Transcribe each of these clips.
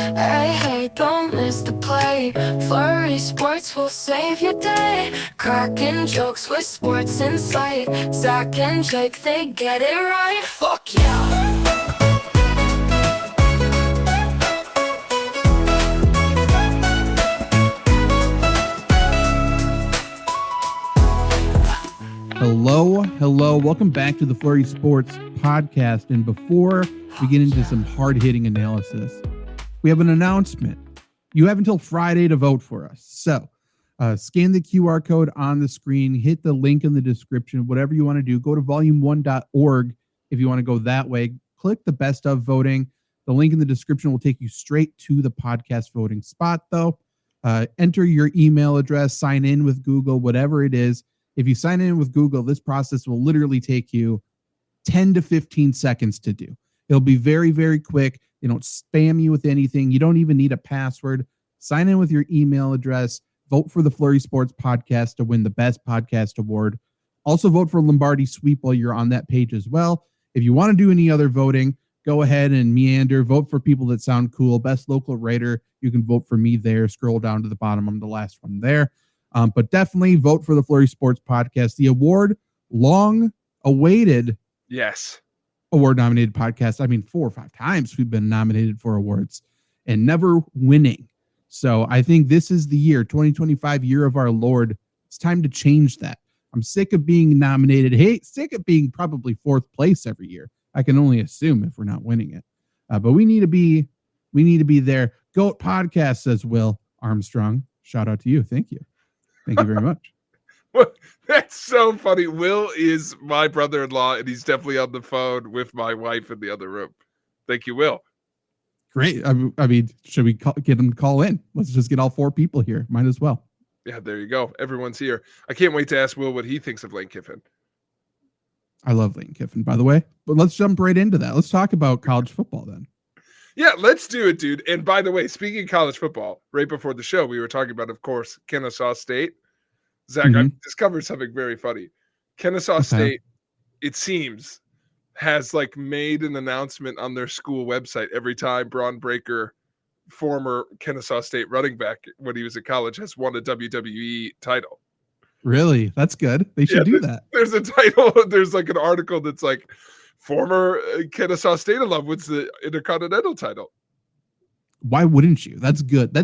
Hey, hey, don't miss the play. Flurry Sports will save your day. Cracking jokes with sports insight. Zach and Jake, they get it right. Fuck yeah. Hello. Welcome back to the Flurry Sports podcast. And before we get into some hard-hitting analysis, we have an announcement. You have until Friday to vote for us. So scan the QR code on the screen, hit the link in the description, whatever you want to do. Go to volume1.org if you want to go that way. Click the best of voting. The link in the description will take you straight to the podcast voting spot, though. Enter your email address, sign in with Google, whatever it is. If you sign in with Google, this process will literally take you 10 to 15 seconds to do. It'll be very, very quick. They don't spam you with anything. You don't even need a password. Sign in with your email address. Vote for the Flurry Sports podcast to win the Best Podcast Award. Also vote for Lombardi Sweep while you're on that page as well. If you want to do any other voting, go ahead and meander. Vote for people that sound cool. Best local writer, you can vote for me there. Scroll down to the bottom. I'm the last one there. But definitely vote for the Flurry Sports podcast, the award long awaited. Yes. Award nominated podcast. I mean, 4 or 5 times we've been nominated for awards and never winning. So I think this is the year, 2025, year of our Lord. It's time to change that. I'm sick of being nominated. Hey, sick of being probably 4th place every year. I can only assume if we're not winning it. But we need to be there. GOAT podcast, says Will Armstrong. Shout out to you. Thank you. Thank you very much. Well, that's so funny. Will is my brother-in-law, and he's definitely on the phone with my wife in the other room. Thank you, Will. Great. I mean, should we get him to call in? Let's just get all 4 people here. Might as well. Yeah, there you go. Everyone's here. I can't wait to ask Will what he thinks of Lane Kiffin. I love Lane Kiffin, by the way. But let's jump right into that. Let's talk about college football then. Yeah, let's do it, dude. And by the way, speaking of college football, right before the show, we were talking about, of course, Kennesaw State. Zach, I discovered something very funny. Kennesaw State, it seems, has like made an announcement on their school website every time Braun Breaker, former Kennesaw State running back when he was at college, has won a WWE title. Really? That's good. They should do that. There's a title. There's like an article that's like, former Kennesaw State alum wins the Intercontinental title. Why wouldn't you? That's good.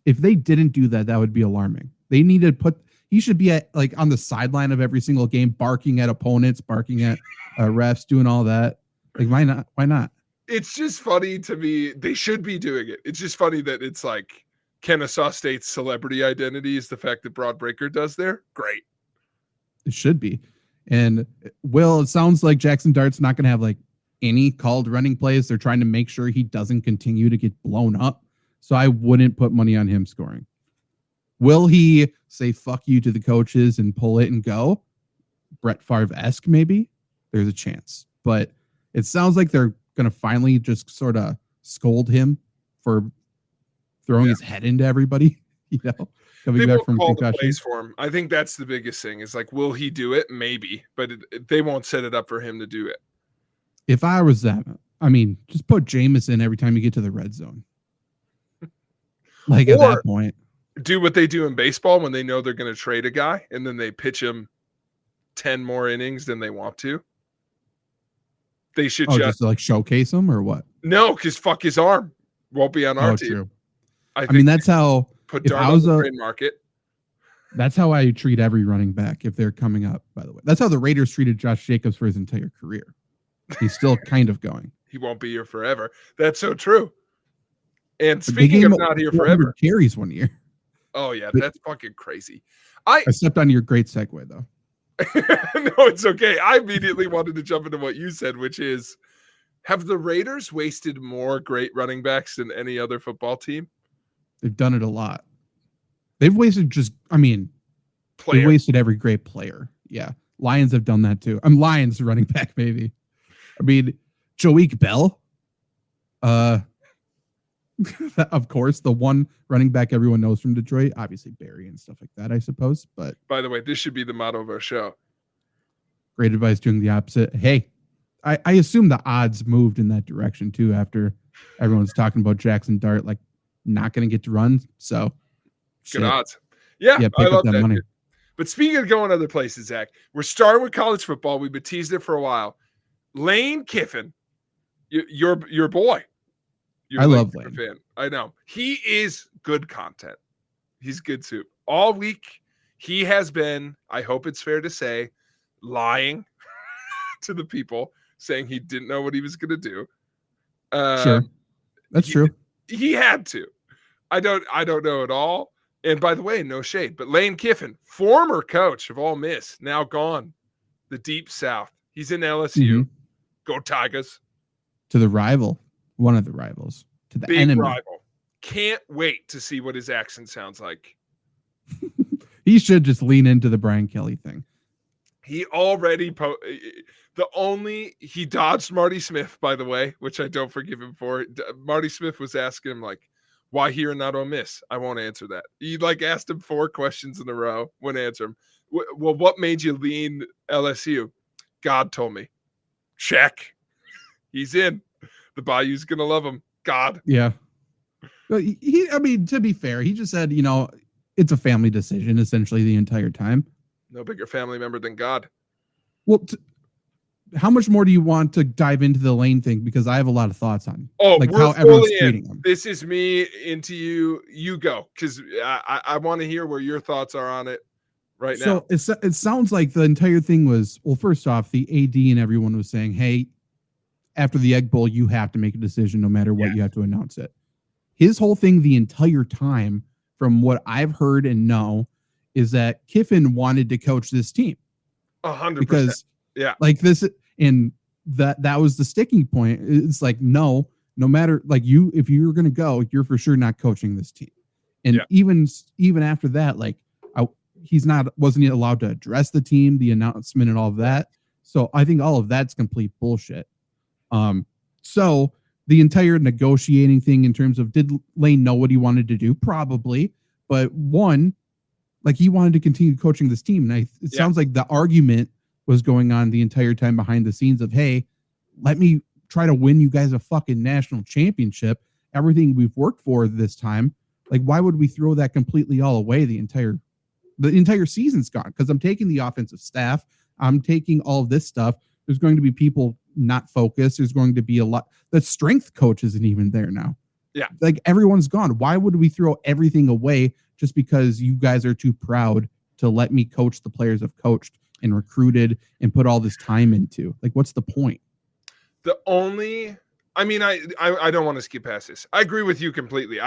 If they didn't do that, that would be alarming. They need to he should be at like on the sideline of every single game, barking at opponents, barking at refs, doing all that. Like, why not? Why not? It's just funny to me. They should be doing it. It's just funny that it's like Kennesaw State's celebrity identity is the fact that Braun Breaker does there. Great. It should be. And Will, it sounds like Jackson Dart's not going to have like any called running plays. They're trying to make sure he doesn't continue to get blown up. So I wouldn't put money on him scoring. Will he say fuck you to the coaches and pull it and go? Brett Favre-esque maybe? There's a chance. But it sounds like they're going to finally just sort of scold him for throwing his head into everybody, you know? They won't call the plays for him. I think that's the biggest thing. Is like, will he do it? Maybe, but they won't set it up for him to do it. If I was that, I mean, just put Jameis in every time you get to the red zone. Like, at that point, do what they do in baseball when they know they're going to trade a guy, and then they pitch him 10 more innings than they want to. They should just like showcase him or what? No, because fuck his arm won't be on our team. True. I mean, that's how. Put Dart on the trade market. That's how I treat every running back if they're coming up, by the way. That's how the Raiders treated Josh Jacobs for his entire career. He's still kind of going. He won't be here forever. That's so true. And speaking of not here forever. Carries 1 year. Oh, yeah. That's fucking crazy. I stepped on your great segue, though. No, it's okay. I immediately wanted to jump into what you said, which is, have the Raiders wasted more great running backs than any other football team? They've done it a lot. They've wasted they've wasted every great player. Yeah. Lions have done that too. Lions running back, maybe. I mean, Joique Bell. Of course, the one running back everyone knows from Detroit. Obviously Barry and stuff like that, I suppose. But by the way, this should be the motto of our show. Great advice doing the opposite. Hey, I assume the odds moved in that direction too after Everyone's talking about Jackson Dart like not going to get to run. So good odds. Yeah, pick I up love that money. Dude. But speaking of going other places, Zach, we're starting with college football. We've been teased it for a while. Lane Kiffin, your boy. I love Lane. Fan. I know. He is good content. He's good soup. All week, he has been, I hope it's fair to say, lying to the people, saying he didn't know what he was going to do. Sure. That's true. He had to. I don't know at all. And by the way, no shade, but Lane Kiffin, former coach of Ole Miss, now gone. The Deep South. He's in LSU. Mm-hmm. Go Tigers. To the rival. One of the rivals. To the big enemy. Rival. Can't wait to see what his accent sounds like. He should just lean into the Brian Kelly thing. He already he dodged Marty Smith, by the way, which I don't forgive him for. Marty Smith was asking him like, why here and not Ole Miss? I won't answer that. He like asked him 4 questions in a row. Wouldn't answer him. Well, what made you lean LSU? God told me. Check. He's in. The Bayou's gonna love him. God. Yeah. I mean, to be fair, he just said, it's a family decision essentially the entire time. No bigger family member than God. Well, how much more do you want to dive into the Lane thing? Because I have a lot of thoughts on like how everyone's treating him. This is me into you. You go, because I want to hear where your thoughts are on it right now. So it sounds like the entire thing was, well, first off, the AD and everyone was saying, hey, after the Egg Bowl, you have to make a decision no matter what. You have to announce it. His whole thing the entire time, from what I've heard and know, is that Kiffin wanted to coach this team. 100%. Because like this, and that was the sticking point. It's like, no matter like if you're going to go, you're for sure not coaching this team. And even after that, like wasn't allowed to address the team, the announcement and all of that. So I think all of that's complete bullshit. So the entire negotiating thing in terms of, did Lane know what he wanted to do? Probably. But one, like, he wanted to continue coaching this team. And it sounds like the argument was going on the entire time behind the scenes of, hey, let me try to win you guys a fucking national championship. Everything we've worked for this time. Like, why would we throw that completely all away? The entire season's gone, because I'm taking the offensive staff. I'm taking all of this stuff. There's going to be people not focused. There's going to be a lot. The strength coach isn't even there now. Yeah. Like, everyone's gone. Why would we throw everything away just because you guys are too proud to let me coach the players I've coached and recruited and put all this time into? Like, what's the point? I don't want to skip past this. I agree with you completely.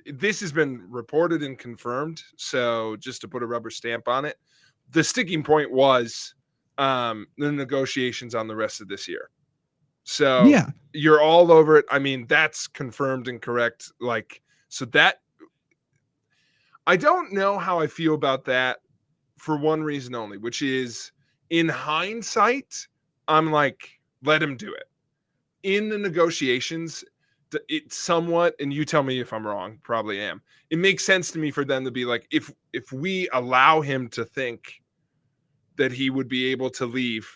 This has been reported and confirmed. So just to put a rubber stamp on it, the sticking point was the negotiations on the rest of this year. So you're all over it. I mean, that's confirmed and correct. Like, so that I don't know how I feel about that for one reason only, which is, in hindsight, I'm like, let him do it. In the negotiations, it somewhat, and you tell me if I'm wrong, probably am. It makes sense to me for them to be like, if we allow him to think that he would be able to leave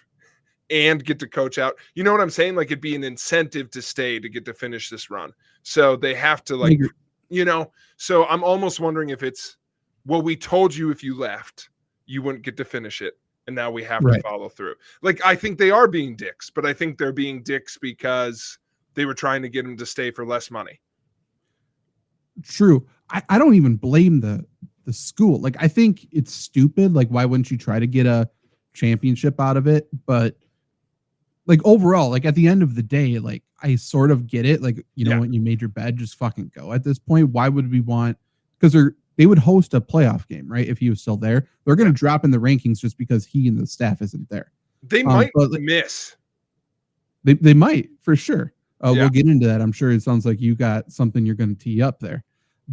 and get to coach out, you know what I'm saying? Like, it'd be an incentive to stay, to get to finish this run. So they have to, like, so I'm almost wondering if it's, well, we told you if you left, you wouldn't get to finish it. And now we have to follow through. Like, I think they are being dicks, but I think they're being dicks because they were trying to get him to stay for less money. True. I don't even blame the school. Like, I think it's stupid. Like, why wouldn't you try to get a championship out of it? But like, overall, like, at the end of the day, like, I sort of get it. Like, know when you made your bed, just fucking go at this point. Why would we want, because they would host a playoff game, right? If he was still there, they're going to drop in the rankings just because he and the staff isn't there. They might miss. They might, for sure. We'll get into that. I'm sure it sounds like you got something you're going to tee up there.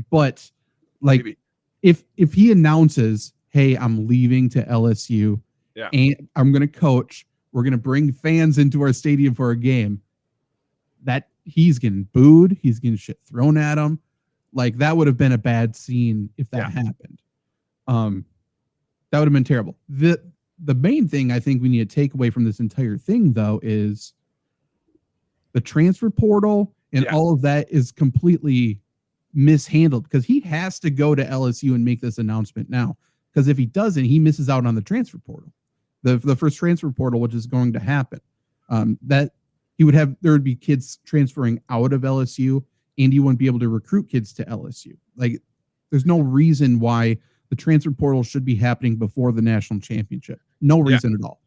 But like, maybe. if he announces, hey, I'm leaving to LSU and I'm going to coach, we're going to bring fans into our stadium for a game, that he's getting booed. He's getting shit thrown at him. Like, that would have been a bad scene if that happened. That would have been terrible. The main thing I think we need to take away from this entire thing, though, is the transfer portal And all of that is completely mishandled because he has to go to LSU and make this announcement now. Because if he doesn't, he misses out on the transfer portal, the first transfer portal, which is going to happen. That he would have, there would be kids transferring out of LSU, and he wouldn't be able to recruit kids to LSU. Like, there's no reason why the transfer portal should be happening before the national championship. No reason at all.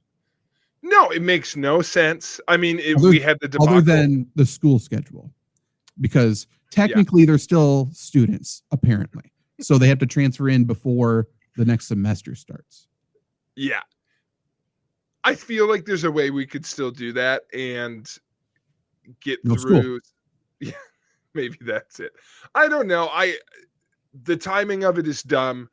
No, it makes no sense. I mean, we had the debacle. Other than the school schedule, because technically they're still students, apparently. So they have to transfer in before the next semester starts. Yeah. I feel like there's a way we could still do that and get through. School. Yeah, maybe that's it. I don't know. The timing of it is dumb.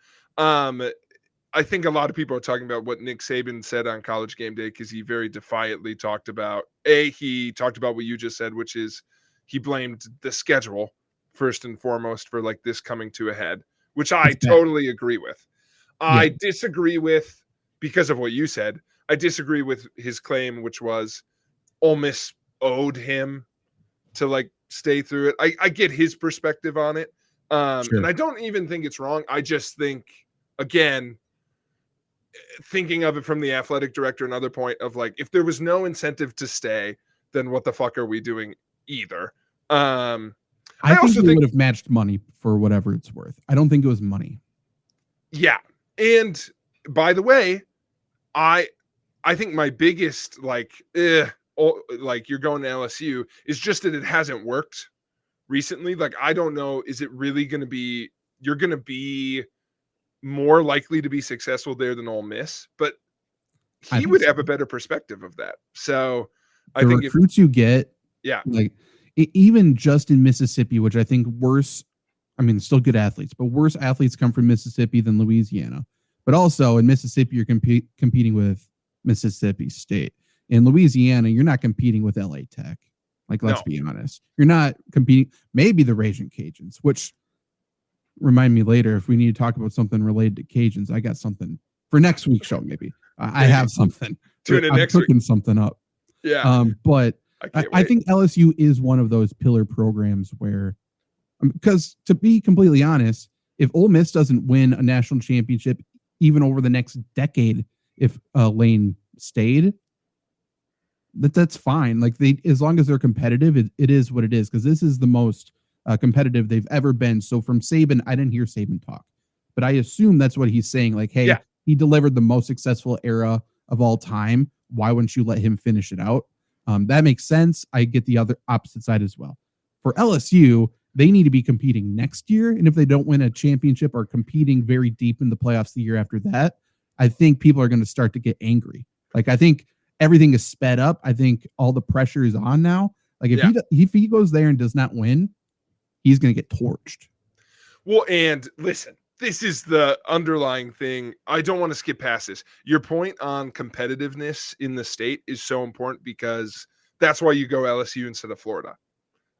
I think a lot of people are talking about what Nick Saban said on College Game Day, because he very defiantly talked about he talked about what you just said, which is he blamed the schedule first and foremost for like this coming to a head, which I totally agree with. I disagree with, because of what you said, I disagree with his claim, which was Ole Miss owed him to like stay through it. I get his perspective on it. And I don't even think it's wrong. I just think, again, thinking of it from the athletic director, another point of like, if there was no incentive to stay, then what the fuck are we doing either? I also think would have matched money for whatever it's worth. I don't think it was money. Yeah. And by the way, I think my biggest like you're going to LSU is just that it hasn't worked recently. Like, I don't know, is it really going to be, you're going to be more likely to be successful there than Ole Miss, but he would have a better perspective of that. So I think recruits you get, like even just in Mississippi, which I think worse, I mean, still good athletes, but worse athletes come from Mississippi than Louisiana. But also in Mississippi, you're competing with Mississippi State. In Louisiana, you're not competing with LA Tech. Like, let's be honest. You're not competing, maybe the Raging Cajuns, which remind me later if we need to talk about something related to Cajuns. I got something for next week's show. Maybe I have something. Tune in I'm next cooking week. Something up. Yeah. But I think LSU is one of those pillar programs where, because to be completely honest, if Ole Miss doesn't win a national championship, even over the next decade, if Lane stayed, that's fine. Like, as long as they're competitive, it is what it is. Because this is the most competitive they've ever been. So from Saban, I didn't hear Saban talk, but I assume that's what he's saying. Like, hey, he delivered the most successful era of all time. Why wouldn't you let him finish it out? That makes sense. I get the other opposite side as well. For LSU, they need to be competing next year. And if they don't win a championship or competing very deep in the playoffs the year after that, I think people are going to start to get angry. Like, I think everything is sped up. I think all the pressure is on now. Like, if he goes there and does not win, he's going to get torched. Well, and listen, this is the underlying thing. I don't want to skip past this. Your point on competitiveness in the state is so important, because that's why you go LSU instead of Florida.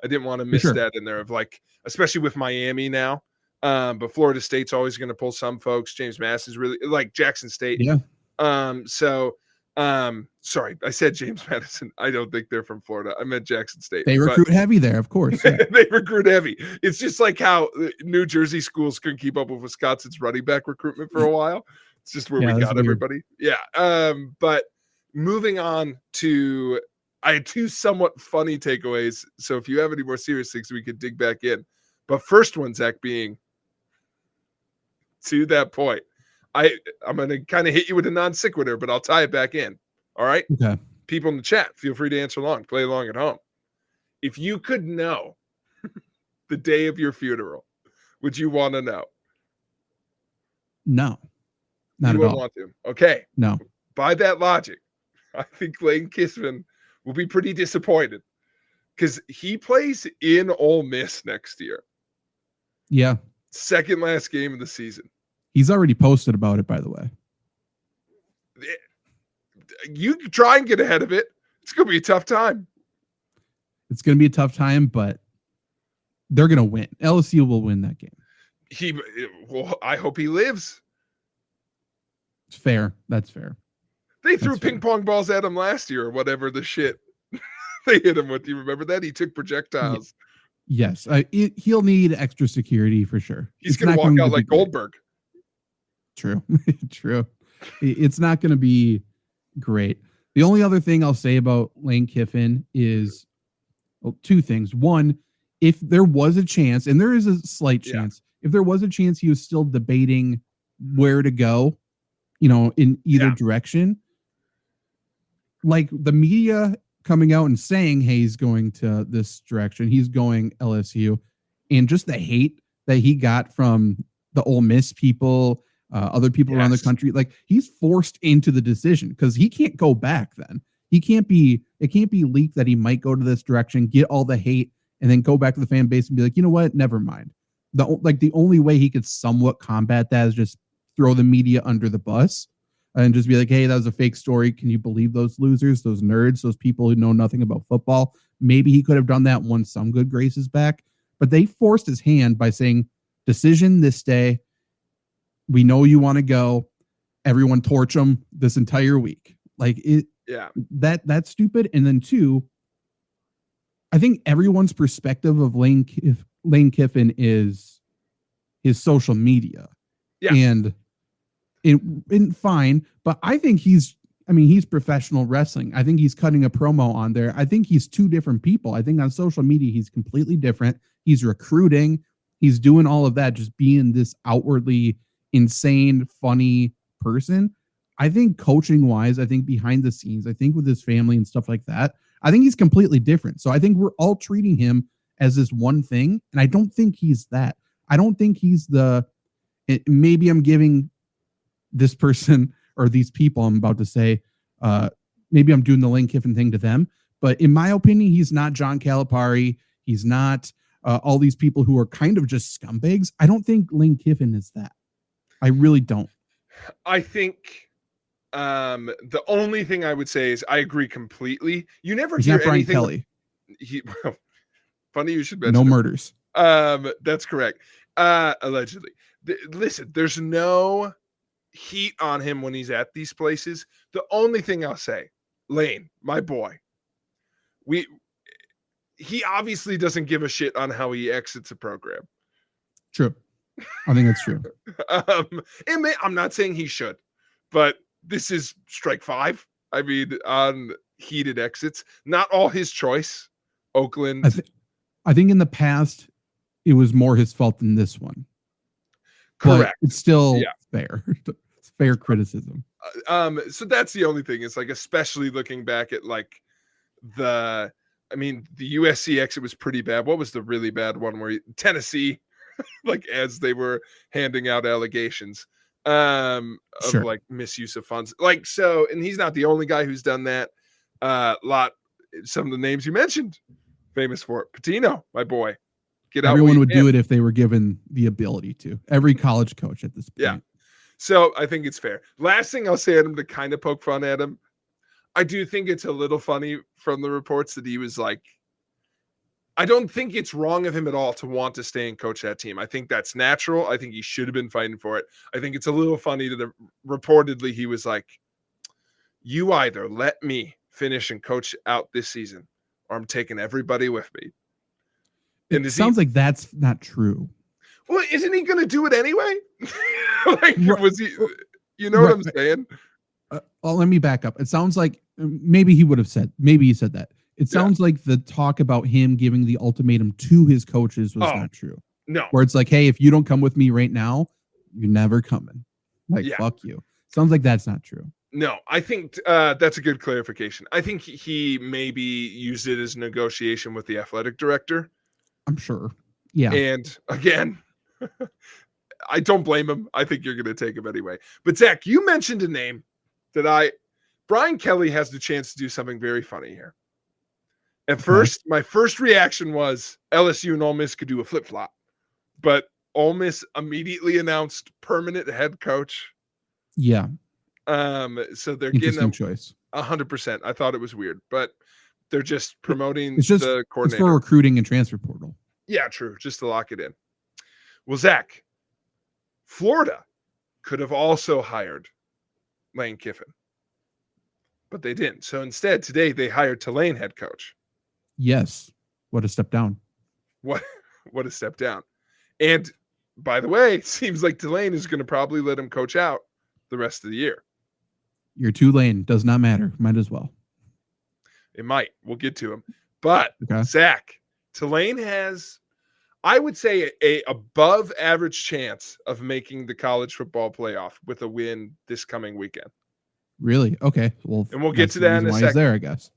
I didn't want to miss that in there, of like, especially with Miami now. But Florida State's always going to pull some folks. James Madison's really like Jackson State. Yeah. Sorry, I said James Madison. I don't think they're from Florida. I meant Jackson State. They recruit heavy there, of course. Yeah. They recruit heavy. It's just like how New Jersey schools couldn't keep up with Wisconsin's running back recruitment for a while. It's just where we got everybody. Yeah. But moving on to, I had two somewhat funny takeaways. So if you have any more serious things, we could dig back in. But first one, Zach, being to that point, I'm going to kind of hit you with a non sequitur, but I'll tie it back in. All right. Okay. People in the chat, feel free to answer along, play along at home. If you could know the day of your funeral, would you want to know? No, not you at all. Want to. Okay. No. By that logic, I think Lane Kiffin will be pretty disappointed, because he plays in Ole Miss next year. Yeah. Second last game of the season. He's already posted about it, by the way. You try and get ahead of it. It's going to be a tough time. It's going to be a tough time, but they're going to win. LSU will win that game. I hope he lives. It's fair. That's fair. They threw ping pong balls at him last year, or whatever the shit they hit him with. You remember that? He took projectiles Yes, he'll need extra security for sure. He's It's going to not walk going out to be like great. Goldberg. True, true. It's not going to be great. The only other thing I'll say about Lane Kiffin is two things. One, if there was a chance, and there is a slight chance, if there was a chance he was still debating where to go, in either direction, like the media coming out and saying, hey, he's going to this direction, he's going LSU, and just the hate that he got from the Ole Miss people, other people around the country, like he's forced into the decision because he can't go back then. It can't be leaked that he might go to this direction, get all the hate, and then go back to the fan base and be like, you know what, never mind. The only way he could somewhat combat that is just throw the media under the bus and just be like, hey, that was a fake story. Can you believe those losers, those nerds, those people who know nothing about football? Maybe he could have done that, won some good graces back, but they forced his hand by saying, decision this day. We know you want to go. Everyone torch him this entire week. Like it. Yeah. That's stupid. And then two, I think everyone's perspective of Lane Kiffin is his social media. Yeah. And fine, but I think he's professional wrestling. I think he's cutting a promo on there. I think he's two different people. I think on social media, he's completely different. He's recruiting. He's doing all of that, just being this outwardly insane, funny person. I think coaching wise, I think behind the scenes, I think with his family and stuff like that, I think he's completely different. So I think we're all treating him as this one thing. And I don't think he's that. I don't think he's maybe I'm giving this person or these people I'm about to say, maybe I'm doing the Lane Kiffin thing to them. But in my opinion, he's not John Calipari. He's not all these people who are kind of just scumbags. I don't think Lane Kiffin is that. I really don't. I think the only thing I would say is I agree completely. You never hear anything. Kelly. Funny you should mention no murders. That's correct. Allegedly. Listen, there's no heat on him when he's at these places. The only thing I'll say, Lane, my boy, he obviously doesn't give a shit on how he exits a program. True. I think that's true. I'm not saying he should, but this is strike 5. I mean, on heated exits, not all his choice. Oakland. I think in the past it was more his fault than this one. Correct. But it's still fair. It's fair criticism. So that's the only thing. It's like, especially looking back at like the USC exit was pretty bad. What was the really bad one where Tennessee, like as they were handing out allegations of like misuse of funds, like, so, and he's not the only guy who's done that. Some of the names you mentioned, famous for it. Patino, my boy. Everyone would do it if they were given the ability to. Every college coach at this point. Yeah. So I think it's fair. Last thing I'll say at him to kind of poke fun at him, I do think it's a little funny from the reports that he was like, I don't think it's wrong of him at all to want to stay and coach that team. I think that's natural. I think he should have been fighting for it. I think it's a little funny that reportedly he was like, you either let me finish and coach out this season or I'm taking everybody with me. And it sounds like that's not true. Well, isn't he going to do it anyway? Like, was he, you know what I'm saying? Let me back up. It sounds like maybe he said that. It sounds like the talk about him giving the ultimatum to his coaches was not true. No. Where it's like, hey, if you don't come with me right now, you're never coming. Like, fuck you. Sounds like that's not true. No, I think that's a good clarification. I think he maybe used it as negotiation with the athletic director. I'm sure. Yeah. And again, I don't blame him. I think you're going to take him anyway. But Zach, you mentioned a name that Brian Kelly has the chance to do something very funny here. At first, my first reaction was LSU and Ole Miss could do a flip-flop. But Ole Miss immediately announced permanent head coach. Yeah. So they're getting a choice. 100%. I thought it was weird, but they're just promoting the coordinator. It's for recruiting and transfer portal. Yeah, true. Just to lock it in. Well, Zach, Florida could have also hired Lane Kiffin, but they didn't. So instead, today they hired Tulane head coach. Yes. What a step down. What a step down. And by the way, it seems like Tulane is going to probably let him coach out the rest of the year. Your Tulane does not matter. Might as well. It might. We'll get to him. But Okay. Zach, Tulane has, I would say, a above average chance of making the college football playoff with a win this coming weekend. Really? Okay. Well, And we'll get to that in a why second. he's there, I guess.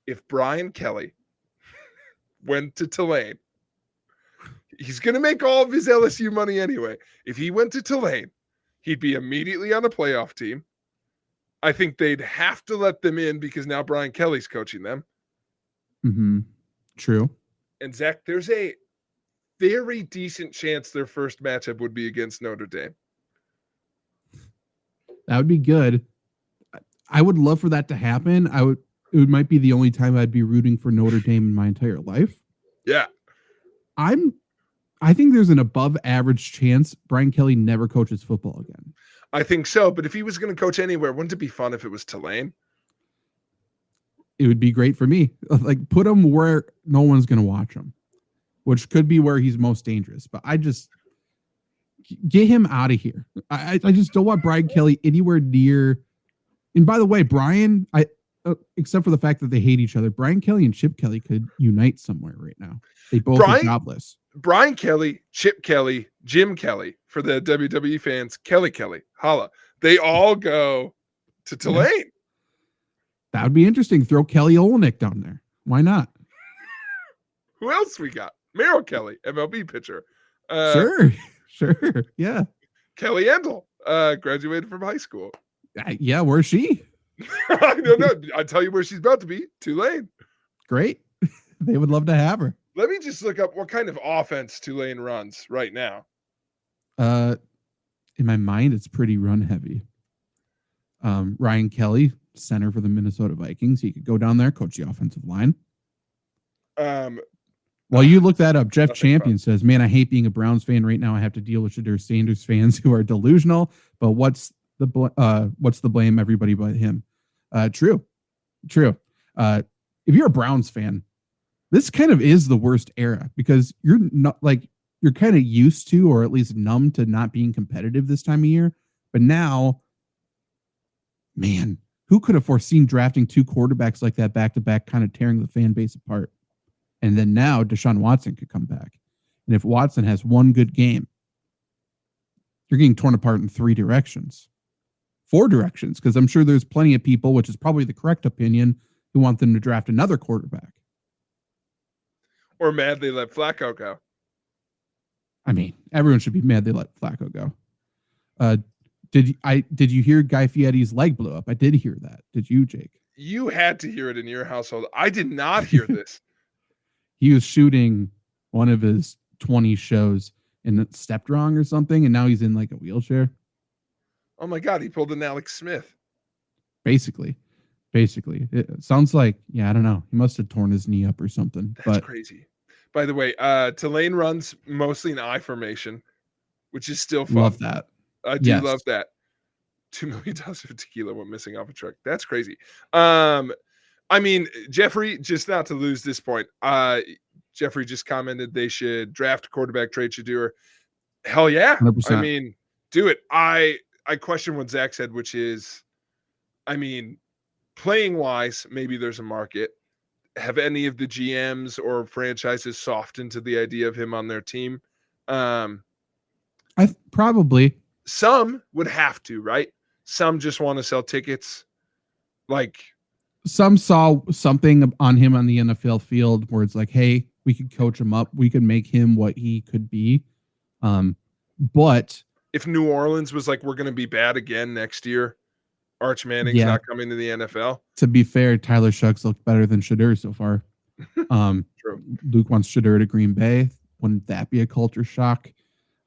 If Brian Kelly went to Tulane, he's going to make all of his LSU money anyway. If he went to Tulane, he'd be immediately on a playoff team. I think they'd have to let them in because now Brian Kelly's coaching them. Mm-hmm. True. And Zach, there's a very decent chance their first matchup would be against Notre Dame. That would be good. I would love for that to happen. It might be the only time I'd be rooting for Notre Dame in my entire life. Yeah. I think there's an above average chance Brian Kelly never coaches football again. I think so, but if he was going to coach anywhere, wouldn't it be fun if it was Tulane? It would be great for me. Like, put him where no one's going to watch him, which could be where he's most dangerous. But I just get him out of here. I just don't want Brian Kelly anywhere near. And by the way, Brian, except for the fact that they hate each other, Brian Kelly and Chip Kelly could unite somewhere right now. They both are jobless. Brian Kelly, Chip Kelly, Jim Kelly, for the WWE fans, Kelly, holla. They all go to Tulane. Yeah. That would be interesting. Throw Kelly Olynyk down there. Why not? Who else we got? Merrill Kelly, MLB pitcher. Sure. Yeah. Kelly Endel, graduated from high school. Yeah, where's she? I don't know. I'll tell you where she's about to be. Tulane. Great. They would love to have her. Let me just look up what kind of offense Tulane runs right now. In my mind, it's pretty run heavy. Ryan Kelly, center for the Minnesota Vikings. He could go down there, coach the offensive line. While you look that up, Jeff Champion says, "Man, I hate being a Browns fan right now. I have to deal with Shedeur Sanders fans who are delusional. But what's the blame? Everybody but him." True. If you're a Browns fan, this kind of is the worst era because you're kind of used to, or at least numb to, not being competitive this time of year. But now, man, who could have foreseen drafting two quarterbacks like that back to back, kind of tearing the fan base apart? And then now Deshaun Watson could come back. And if Watson has one good game, you're getting torn apart in 4 directions, because I'm sure there's plenty of people, which is probably the correct opinion, who want them to draft another quarterback. Or mad they let Flacco go. I mean, everyone should be mad they let Flacco go. Did you hear Guy Fieri's leg blew up? I did hear that. Did you, Jake? You had to hear it in your household. I did not hear this. He was shooting one of his 20 shows and it stepped wrong or something, and now he's in like a wheelchair. Oh my God, he pulled an Alex Smith. Basically. It sounds like, I don't know. He must have torn his knee up or something. That's crazy. By the way, Tulane runs mostly in I formation, which is still fun. Love that. I do love that. $2 million of tequila went missing off a truck. That's crazy. I mean, Jeffrey, just not to lose this point, Jeffrey just commented they should draft quarterback Trey Shedeur. Hell yeah. 100%. I mean, do it. I question what Zach said, which is, I mean, playing wise, maybe there's a market. Have any of the GMs or franchises softened to the idea of him on their team? Probably. Some would have to, right? Some just want to sell tickets. Like, some saw something on him on the NFL field where it's like, hey, we could coach him up. We could make him what he could be. But if New Orleans was like, we're going to be bad again next year, Arch Manning's not coming to the NFL. To be fair, Tyler Shucks looked better than Shedeur so far. True. Luke wants Shedeur to Green Bay. Wouldn't that be a culture shock?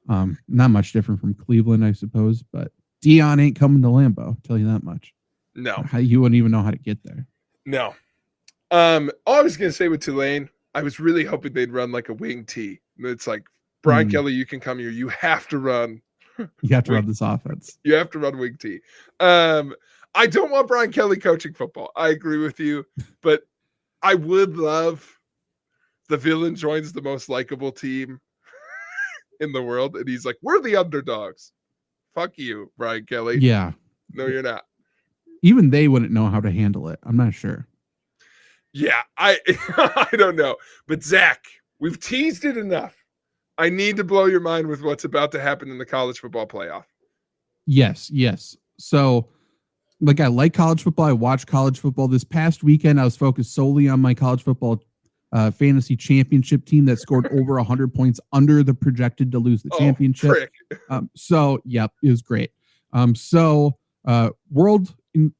Not much different from Cleveland, I suppose, but Dion ain't coming to Lambeau. I'll tell you that much. No. You wouldn't even know how to get there. No. All I was going to say with Tulane, I was really hoping they'd run like a wing T. It's like, Brian Kelly, you can come here. You have to run. You have to run this offense. You have to run wing T. I don't want Brian Kelly coaching football. I agree with you, but I would love the villain joins the most likable team in the world, and he's like, "We're the underdogs." Fuck you, Brian Kelly. Yeah. No, you're not. Even they wouldn't know how to handle it. I'm not sure. Yeah, I I don't know. But Zach, we've teased it enough. I need to blow your mind with what's about to happen in the college football playoff. Yes. So, like, I like college football. I watch college football. This past weekend, I was focused solely on my college football fantasy championship team that scored over 100 points under the projected to lose the championship. So, yep, it was great. World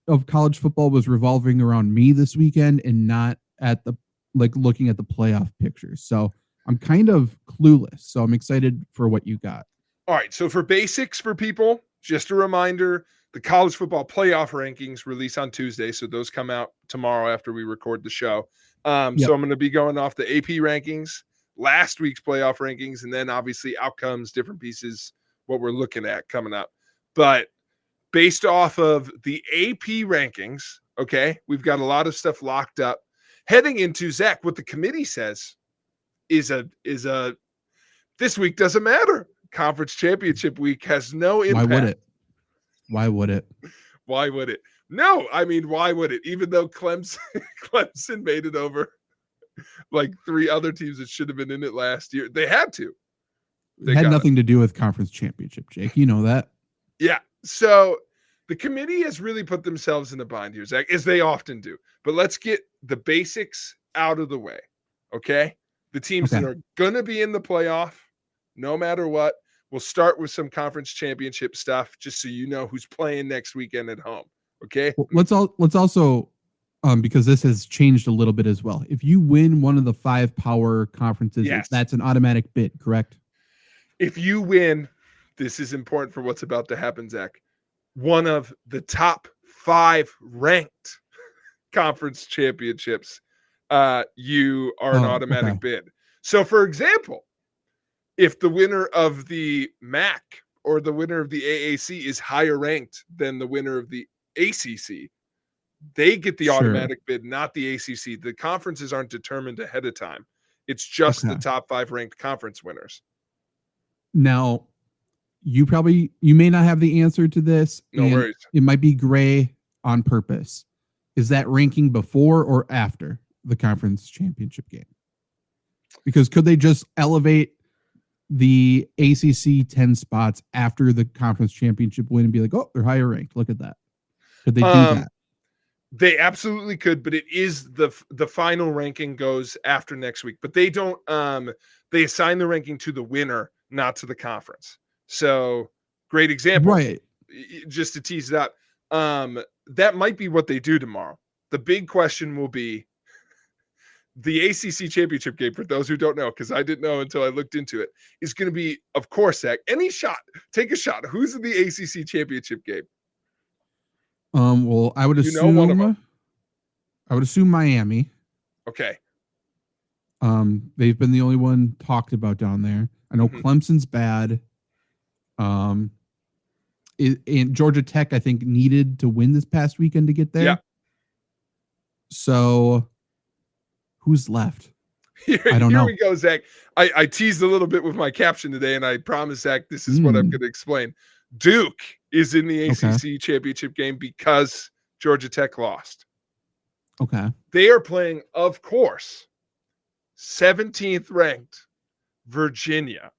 of college football was revolving around me this weekend and not at the looking at the playoff pictures. So I'm kind of clueless. So I'm excited for what you got. All right. So for basics for people, just a reminder, the college football playoff rankings release on Tuesday. So those come out tomorrow after we record the show. So I'm going to be going off the AP rankings, last week's playoff rankings, and then obviously outcomes, different pieces, what we're looking at coming up. But based off of the AP rankings, okay, we've got a lot of stuff locked up. Heading into, Zach, what the committee says is this week doesn't matter. Conference championship week has no impact. Why would it? No, I mean, why would it? Even though Clemson made it over like 3 other teams that should have been in it last year. They had to. It had nothing to do with conference championship, Jake. You know that. Yeah. So the committee has really put themselves in a bind here, Zach, as they often do. But let's get the basics out of the way, okay? The teams that are going to be in the playoff, no matter what. We'll start with some conference championship stuff, just so you know who's playing next weekend at home, okay? Well, let's also, because this has changed a little bit as well. If you win one of the 5 power conferences, that's an automatic bid, correct? If you win, this is important for what's about to happen, Zach. One of the top 5 ranked conference championships, you are an automatic bid. So, for example, if the winner of the MAC or the winner of the AAC is higher ranked than the winner of the ACC, they get the automatic bid, not the ACC. The conferences aren't determined ahead of time. It's just the top 5 ranked conference winners. Now, you may not have the answer to this. No worries. It might be gray on purpose. Is that ranking before or after the conference championship game? Because could they just elevate the ACC 10 spots after the conference championship win and be like, oh, they're higher ranked? Look at that. Could they do that? They absolutely could, but it is the final ranking goes after next week. But they don't they assign the ranking to the winner, not to the conference. So great example. Right. Just to tease it out. That might be what they do tomorrow. The big question will be the ACC championship game, for those who don't know, because I didn't know until I looked into it, is going to be, of course, Zach, take a shot. Who's in the ACC championship game? Well, I would assume one of them. I would assume Miami. Okay. They've been the only one talked about down there. I know Clemson's bad. And Georgia Tech, I think, needed to win this past weekend to get there. Yeah. So who's left? I don't know. Here we go, Zach. I teased a little bit with my caption today, and I promise, Zach, this is what I'm going to explain. Duke is in the ACC championship game because Georgia Tech lost. Okay. They are playing, of course, 17th ranked Virginia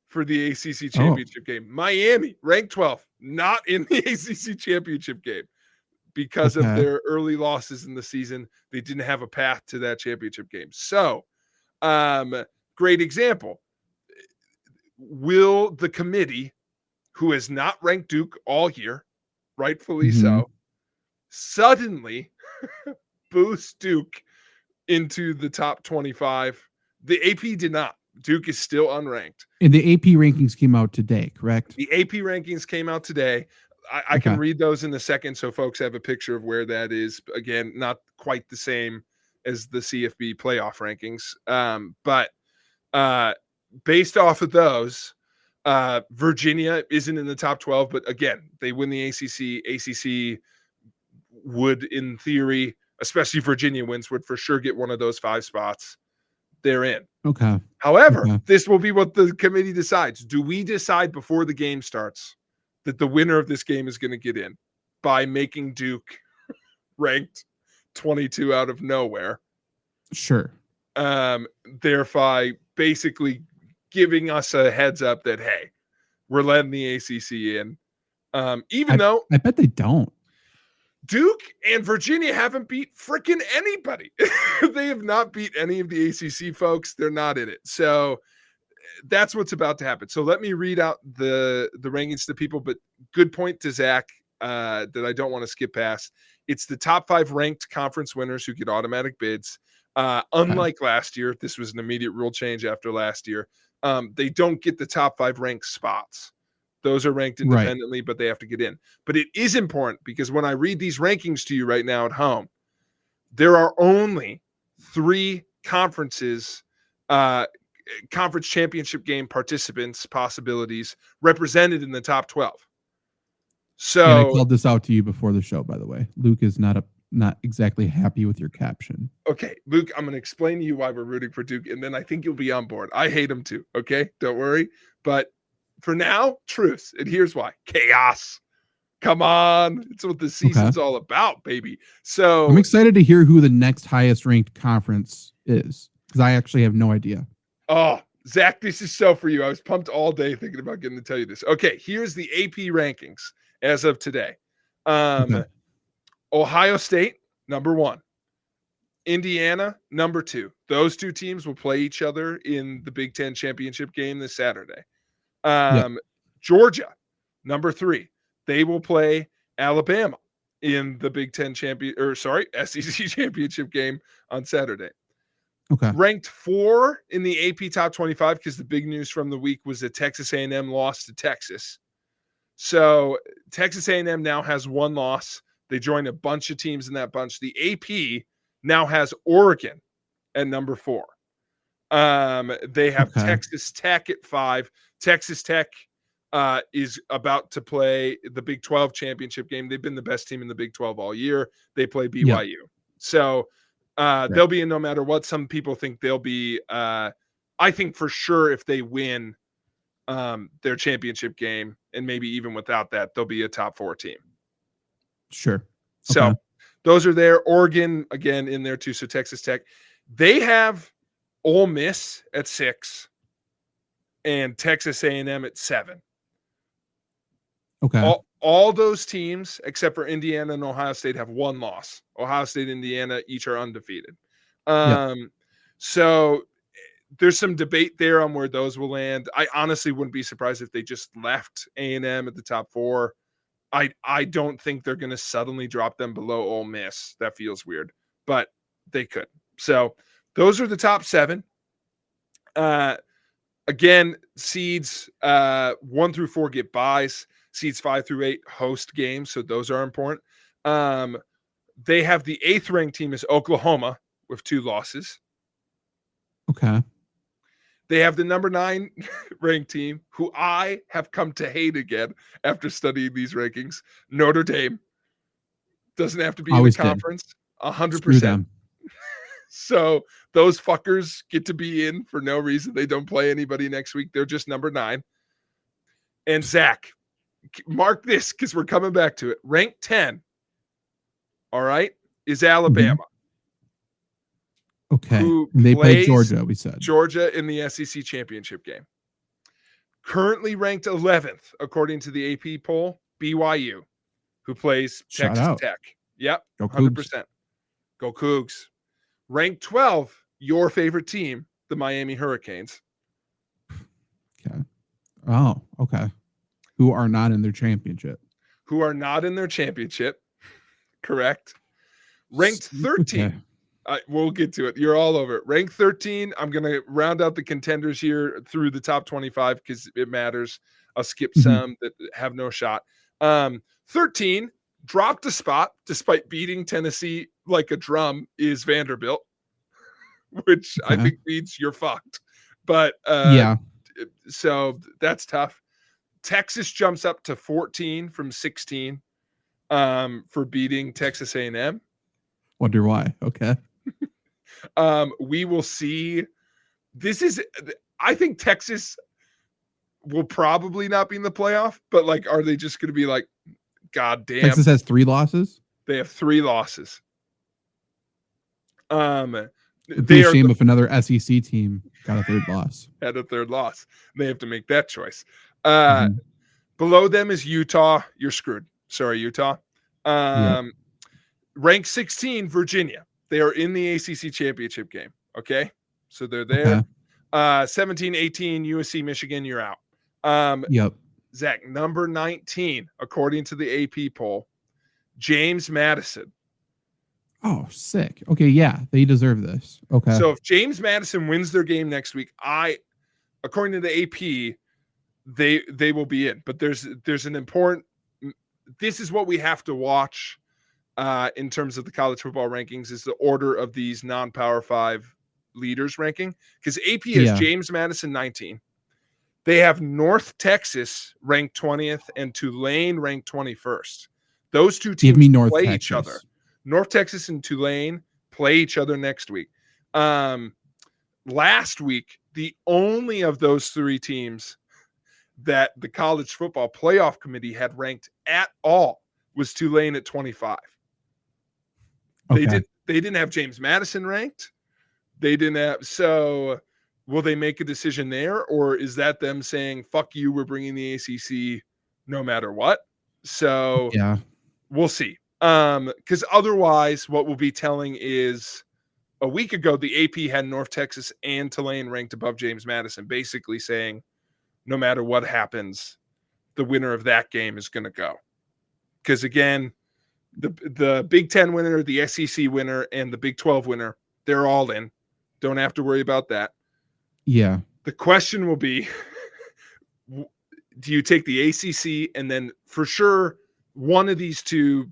for the ACC championship game. Miami, ranked 12th, not in the ACC championship game because of their early losses in the season. They didn't have a path to that championship game. So, great example. Will the committee, who has not ranked Duke all year, rightfully so, suddenly boost Duke into the top 25? The AP did not. Duke is still unranked. And the AP rankings came out today, correct? The AP rankings came out today. I can read those in a second so folks have a picture of where that is. Again, not quite the same as the CFB playoff rankings. But based off of those, Virginia isn't in the top 12, but again, they win the ACC. ACC would, in theory, especially Virginia wins, would for sure get one of those 5 spots. They're in. Okay. However, Okay. this will be what the committee decides. Do we decide before the game starts that the winner of this game is going to get in by making Duke ranked 22 out of nowhere? Sure. Thereby basically giving us a heads up that, hey, we're letting the ACC in. Even though I bet they don't. Duke and Virginia haven't beat freaking anybody. They have not beat any of the ACC folks. They're not in it. So that's what's about to happen. So let me read out the rankings to people, but good point to Zach that I don't want to skip past. It's the top 5 ranked conference winners who get automatic bids. Unlike last year, this was an immediate rule change after last year. They don't get the top 5 ranked spots. Those are ranked independently, but they have to get in. But it is important because when I read these rankings to you right now at home, there are only 3 conferences, conference championship game participants possibilities represented in the top 12. So and I called this out to you before the show, by the way. Luke is not exactly happy with your caption. Okay, Luke, I'm going to explain to you why we're rooting for Duke, and then I think you'll be on board. I hate him too, okay? Don't worry. But for now, truth. And here's why. Chaos. Come on. It's what the season's all about, baby. So I'm excited to hear who the next highest ranked conference is, because I actually have no idea. Oh, Zach, this is so for you. I was pumped all day thinking about getting to tell you this. Okay, here's the AP rankings as of today. Ohio State, number 1. Indiana, number 2. Those 2 teams will play each other in the Big Ten championship game this Saturday. Georgia, number 3. They will play Alabama in the Big Ten SEC championship game on Saturday. Okay. Ranked 4 in the AP top 25 because the big news from the week was that Texas A&M lost to Texas. So Texas A&M now has 1 loss. They joined a bunch of teams in that bunch. The AP now has Oregon at number 4. They have Texas Tech at 5. Texas Tech is about to play the Big 12 championship game. They've been the best team in the Big 12 all year. They play BYU. Yep. So they'll be in no matter what. Some people think they'll be I think for sure if they win their championship game, and maybe even without that, they'll be a top 4 team. Sure. Okay. So those are there. Oregon, again, in there too. So Texas Tech. They have Ole Miss at 6 and Texas A&M at 7. Okay. All those teams, except for Indiana and Ohio State, have 1 loss. Ohio State, Indiana, each are undefeated. So there's some debate there on where those will land. I honestly wouldn't be surprised if they just left A&M at the top 4. I don't think they're going to suddenly drop them below Ole Miss. That feels weird, but they could. So those are the top 7. Again, seeds 1 through 4 get buys. Seeds 5 through 8 host games, so those are important. They have the 8th ranked team is Oklahoma with 2 losses. Okay. They have the number 9 ranked team, who I have come to hate again after studying these rankings. Notre Dame doesn't have to be in the conference. 100%. So those fuckers get to be in for no reason. They don't play anybody next week. They're just number 9. And Zach, mark this because we're coming back to it. Rank 10, all right, is Alabama. Okay. And they play Georgia, we said. Georgia in the SEC championship game. Currently ranked 11th, according to the AP poll, BYU, who plays Texas Tech. Yep, Go 100%. Cougs. Go Cougs. Ranked 12, your favorite team, the Miami Hurricanes. Okay. Oh, okay. Who are not in their championship. Correct. Ranked 13. Okay. We'll get to it. You're all over it. Ranked 13. I'm going to round out the contenders here through the top 25 because it matters. I'll skip some that have no shot. 13, dropped a spot despite beating Tennessee like a drum, is Vanderbilt, which I think means you're fucked. But so that's tough. Texas jumps up to 14 from 16 for beating Texas A&M. Wonder why. Okay. We will see. I think Texas will probably not be in the playoff, but like, are they just going to be like, God damn? Texas has 3 losses. They have 3 losses. It'd be a shame if another SEC team got a 3rd loss. Had a 3rd loss. They have to make that choice. Below them is Utah. You're screwed. Sorry, Utah. Ranked 16, Virginia. They are in the ACC championship game. Okay. So they're there. 17, 18, USC, Michigan, you're out. Zach, number 19, according to the AP poll, James Madison. Oh, sick. Okay, yeah, they deserve this. Okay. So if James Madison wins their game next week, according to the AP, they will be in. But there's an important. This is what we have to watch in terms of the college football rankings, is the order of these non-Power 5 leaders ranking, because AP has James Madison 19. They have North Texas ranked 20th and Tulane ranked 21st. Those two teams play each other. North Texas and Tulane play each other next week. Last week, the only of those 3 teams that the college football playoff committee had ranked at all was Tulane at 25. They didn't have James Madison ranked. They didn't have. So will they make a decision there, or is that them saying, fuck you, we're bringing the ACC no matter what? So we'll see. Because otherwise what we'll be telling is, a week ago, the AP had North Texas and Tulane ranked above James Madison, basically saying no matter what happens, the winner of that game is going to go. Because again, the Big Ten winner, the SEC winner, and the Big 12 winner, they're all in. Don't have to worry about that. Yeah. The question will be, do you take the ACC, and then for sure one of these 2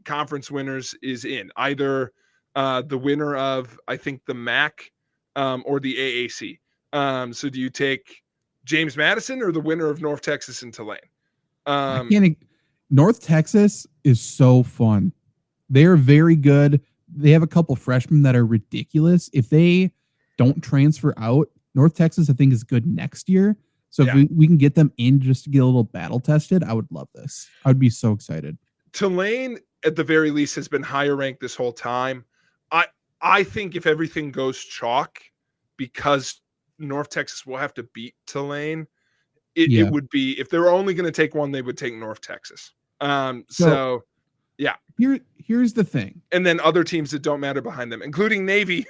conference winners is in, either the winner of, I think, the MAC or the AAC. So do you take James Madison or the winner of North Texas and Tulane? North Texas is so fun. They're very good. They have a couple freshmen that are ridiculous. If they don't transfer out, North Texas, I think, is good next year. So if we can get them in just to get a little battle tested, I would love this. I would be so excited. Tulane, at the very least, has been higher ranked this whole time. I think if everything goes chalk, because North Texas will have to beat Tulane, it would be, if they were only going to take one, they would take North Texas. Here's the thing. And then other teams that don't matter behind them, including Navy,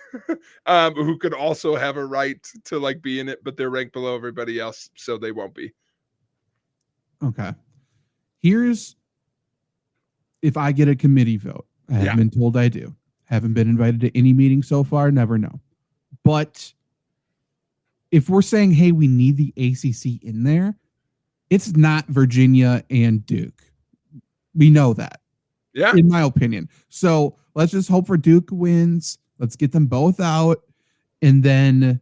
who could also have a right to like be in it, but they're ranked below everybody else, so they won't be. Okay. Here's, if I get a committee vote, I haven't been told I do. Haven't been invited to any meeting so far, never know. But if we're saying, hey, we need the ACC in there, it's not Virginia and Duke. We know that. Yeah. In my opinion. So let's just hope for Duke wins. Let's get them both out. And then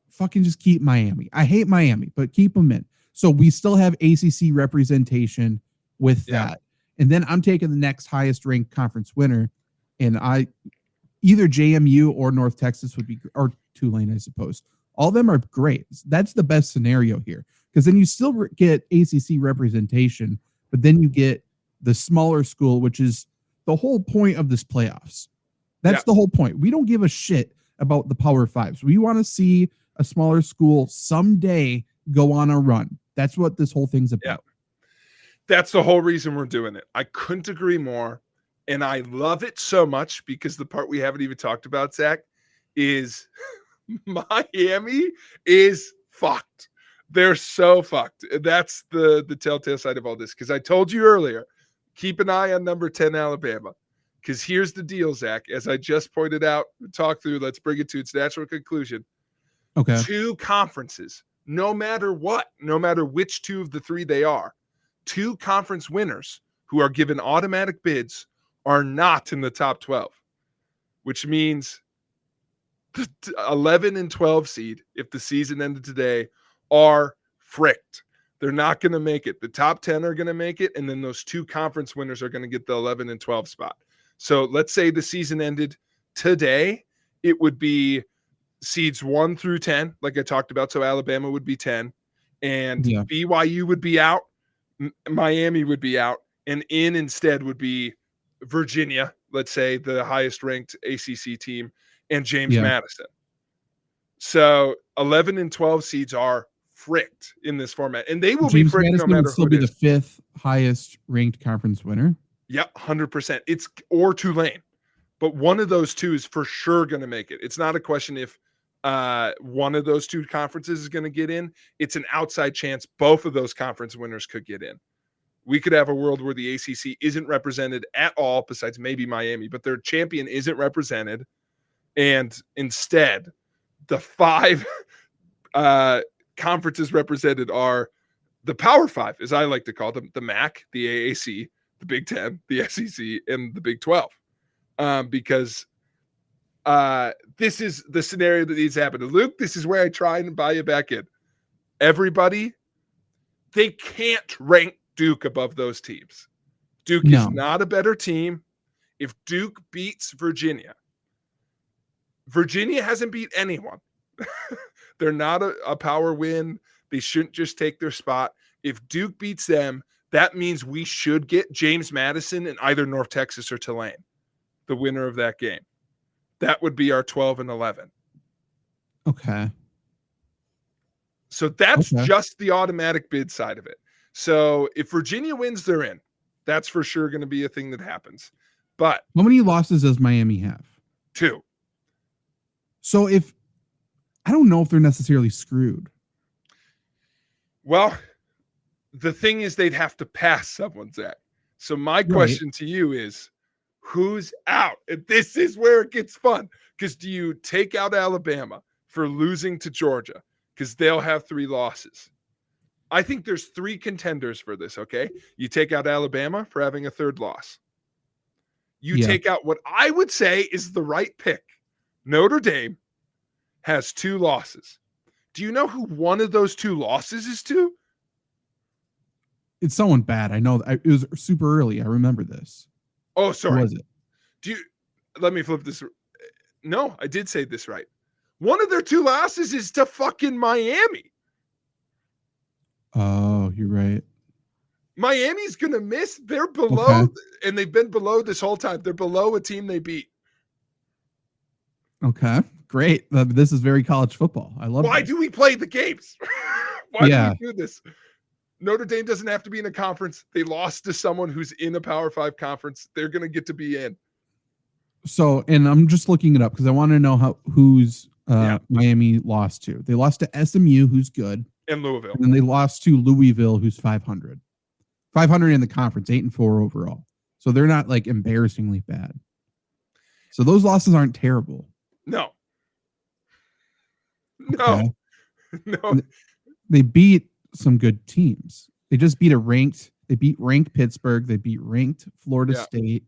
fucking just keep Miami. I hate Miami, but keep them in. So we still have ACC representation with that. And then I'm taking the next highest ranked conference winner. And either JMU or North Texas would be, or Tulane, I suppose. All of them are great. That's the best scenario here. Because then you still get ACC representation, but then you get the smaller school, which is the whole point of this playoffs. That's the whole point. We don't give a shit about the Power Fives. We want to see a smaller school someday go on a run. That's what this whole thing's about. Yeah. That's the whole reason we're doing it. I couldn't agree more. And I love it so much because the part we haven't even talked about, Zach, is Miami is fucked. They're so fucked. That's the telltale side of all this. Because I told you earlier, keep an eye on number 10 Alabama. Because here's the deal, Zach. As I just pointed out, talk through, let's bring it to its natural conclusion. Okay. 2 conferences, no matter what, no matter which 2 of the 3 they are, 2 conference winners who are given automatic bids are not in the top 12, which means the 11 and 12 seed, if the season ended today, are fricked. They're not going to make it. The top 10 are going to make it, and then those 2 conference winners are going to get the 11 and 12 spot. So let's say the season ended today, it would be seeds 1 through 10, like I talked about. So Alabama would be 10, and BYU would be out, Miami would be out, and instead would be Virginia, let's say the highest ranked ACC team, and James Madison. So 11 and 12 seeds are fricked in this format, and they will James be fricked Madison no matter would still who be it is. the 5th highest ranked conference winner. Yeah, 100%. It's or Tulane, but one of those two is for sure going to make it. It's not a question if one of those two conferences is going to get in. It's an outside chance both of those conference winners could get in. We could have a world where the ACC isn't represented at all, besides maybe Miami, but their champion isn't represented. And instead, the 5 conferences represented are the Power 5, as I like to call them, the MAC, the AAC, the Big 10, the SEC, and the Big 12. Because this is the scenario that needs to happen. And Luke, this is where I try and buy you back in. Everybody, they can't rank Duke above those teams. Duke is not a better team. If Duke beats Virginia, Virginia hasn't beat anyone. They're not a power win. They shouldn't just take their spot. If Duke beats them, that means we should get James Madison in either North Texas or Tulane, the winner of that game. That would be our 12 and 11. Okay. So that's just the automatic bid side of it. So if Virginia wins, they're in. That's for sure going to be a thing that happens. But how many losses does Miami have? 2. So I don't know if they're necessarily screwed. Well, the thing is they'd have to pass someone, Zach. So my question to you is, who's out? And this is where it gets fun. Because do you take out Alabama for losing to Georgia? Because they'll have 3 losses. I think there's 3 contenders for this, okay? You take out Alabama for having a 3rd loss. You take out what I would say is the right pick. Notre Dame has 2 losses. Do you know who one of those 2 losses is to? It's someone bad. I know. It was super early. I remember this. Oh, sorry. Who was it? Let me flip this. No, I did say this right. One of their 2 losses is to fucking Miami. Oh, you're right. Miami's going to miss. They're below, and they've been below this whole time. They're below a team they beat. Okay, great. This is very college football. I love it. Why do we play the games? Why do we do this? Notre Dame doesn't have to be in a conference. They lost to someone who's in a Power 5 conference. They're going to get to be in. So, and I'm just looking it up because I want to know who's Miami lost to. They lost to SMU, who's good. And Louisville. And then they lost to Louisville, who's 500. 500 in the conference, 8-4 overall. So they're not like embarrassingly bad. So those losses aren't terrible. No. They beat some good teams. They just beat they beat ranked Pittsburgh. They beat ranked Florida State.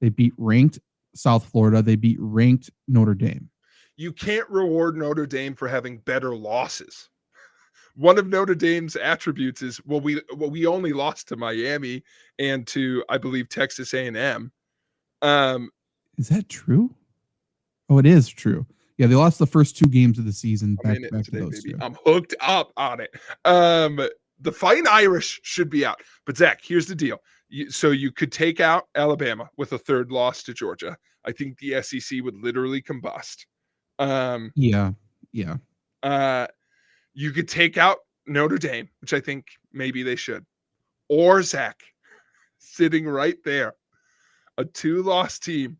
They beat ranked South Florida. They beat ranked Notre Dame. You can't reward Notre Dame for having better losses. One of Notre Dame's attributes is, we only lost to Miami and to, I believe, Texas A&M. Is that true? Oh, it is true. Yeah, they lost the first 2 games of the season back to those 2. I'm hooked up on it. The Fighting Irish should be out. But Zach, here's the deal. So you could take out Alabama with a 3rd loss to Georgia. I think the SEC would literally combust. Yeah. You could take out Notre Dame, which I think maybe they should. Or Zach, sitting right there, a 2-loss team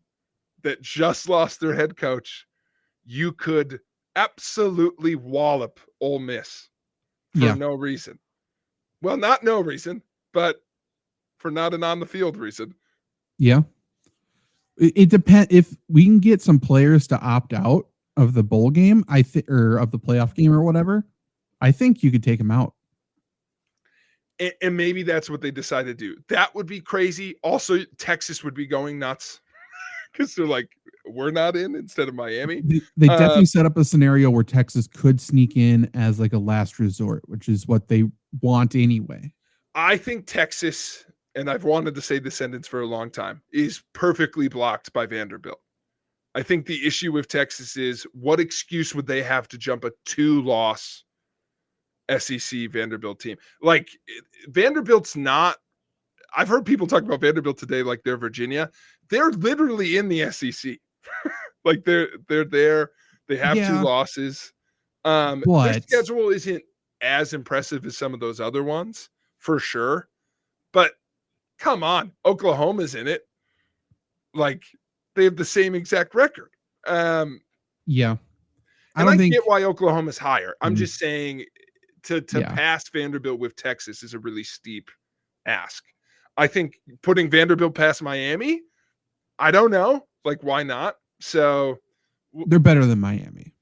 that just lost their head coach. You could absolutely wallop Ole Miss for no reason. Well, not no reason, but for not an on the field reason. Yeah. It depends if we can get some players to opt out of the bowl game, or of the playoff game or whatever. I think you could take them out. And maybe that's what they decide to do. That would be crazy. Also, Texas would be going nuts because they're like, we're not in instead of Miami. They definitely set up a scenario where Texas could sneak in as like a last resort, which is what they want anyway. I think Texas, and I've wanted to say this sentence for a long time, is perfectly blocked by Vanderbilt. I think the issue with Texas is what excuse would they have to jump a 2-loss SEC Vanderbilt team? Like, Vanderbilt's not, I've heard people talk about Vanderbilt today like they're Virginia. They're literally in the SEC. Like they're there. They have 2 losses. Their schedule isn't as impressive as some of those other ones, for sure. But come on, Oklahoma's in it. Like, they have the same exact record. Yeah. I get why Oklahoma's higher. I'm just saying to pass Vanderbilt with Texas is a really steep ask. I think putting Vanderbilt past Miami, I don't know. Like, why not? So they're better than Miami.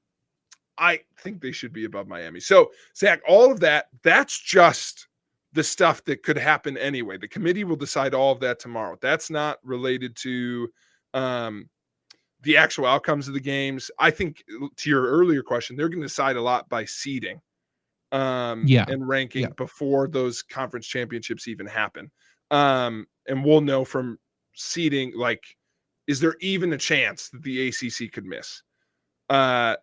I think they should be above Miami. So, Zach, all of that's just the stuff that could happen anyway. The committee will decide all of that tomorrow. That's not related to the actual outcomes of the games. I think, to your earlier question, they're going to decide a lot by seeding and ranking before those conference championships even happen. And we'll know from seeding, like, is there even a chance that the ACC could miss? But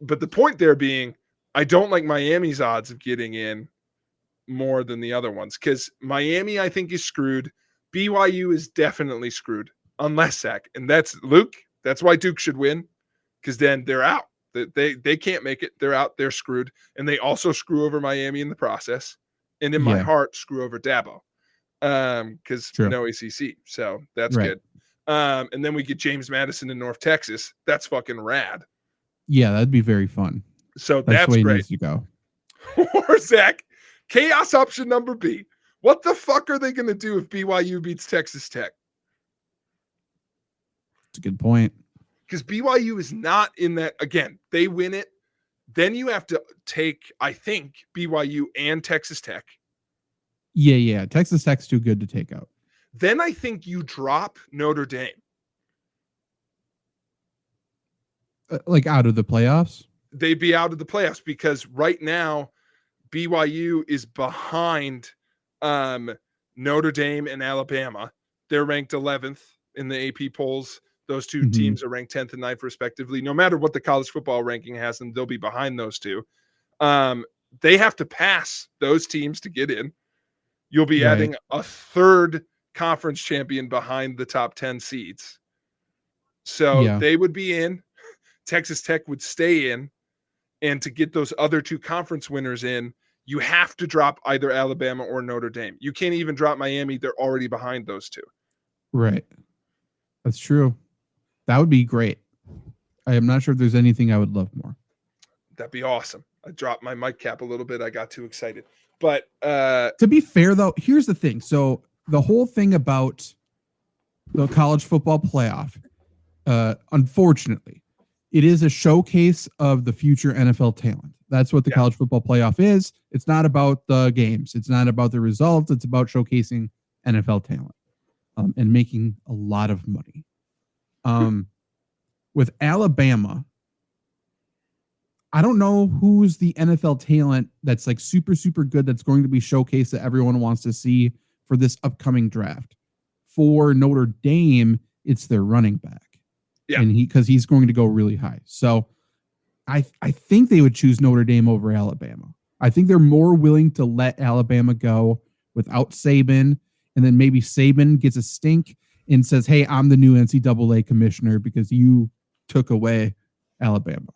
the point there being, I don't like Miami's odds of getting in more than the other ones, because Miami, I think, is screwed. BYU is definitely screwed, unless Zach, and that's Luke. That's why Duke should win, because then they're out. They can't make it. They're out. They're screwed, and they also screw over Miami in the process. And in my heart, screw over Dabo, because no ACC. So that's good. And then we get James Madison in North Texas. That's fucking rad. Yeah, that'd be very fun. So that's the way great. It needs to go. Or Zach, chaos option number B. What the fuck are they going to do if BYU beats Texas Tech? That's a good point. Because BYU is not in that. Again, they win it. Then you have to take, I think, BYU and Texas Tech. Yeah. Texas Tech's too good to take out. Then I think you drop Notre Dame. Like out of the playoffs? They'd be out of the playoffs because right now BYU is behind Notre Dame and Alabama. They're ranked 11th in the AP polls. Those two teams are ranked 10th and 9th respectively. No matter what the college football ranking has them, they'll be behind those two. They have to pass those teams to get in. You'll be adding a third conference champion behind the top 10 seeds. So they would be in. Texas Tech would stay in. And to get those other two conference winners in, you have to drop either Alabama or Notre Dame. You can't even drop Miami. They're already behind those two. Right. That's true. That would be great. I am not sure if there's anything I would love more. That'd be awesome. I dropped my mic cap a little bit. I got too excited. But to be fair, though, here's the thing. So the whole thing about the college football playoff, unfortunately, it is a showcase of the future NFL talent. That's what the college football playoff is. It's not about the games. It's not about the results. It's about showcasing NFL talent and making a lot of money. With Alabama, I don't know who's the NFL talent that's like super, super good that's going to be showcased that everyone wants to see for this upcoming draft. For Notre Dame, it's their running back. Yeah. And because he's going to go really high. So I think they would choose Notre Dame over Alabama. I think they're more willing to let Alabama go without Saban. And then maybe Saban gets a stink and says, hey, I'm the new NCAA commissioner because you took away Alabama.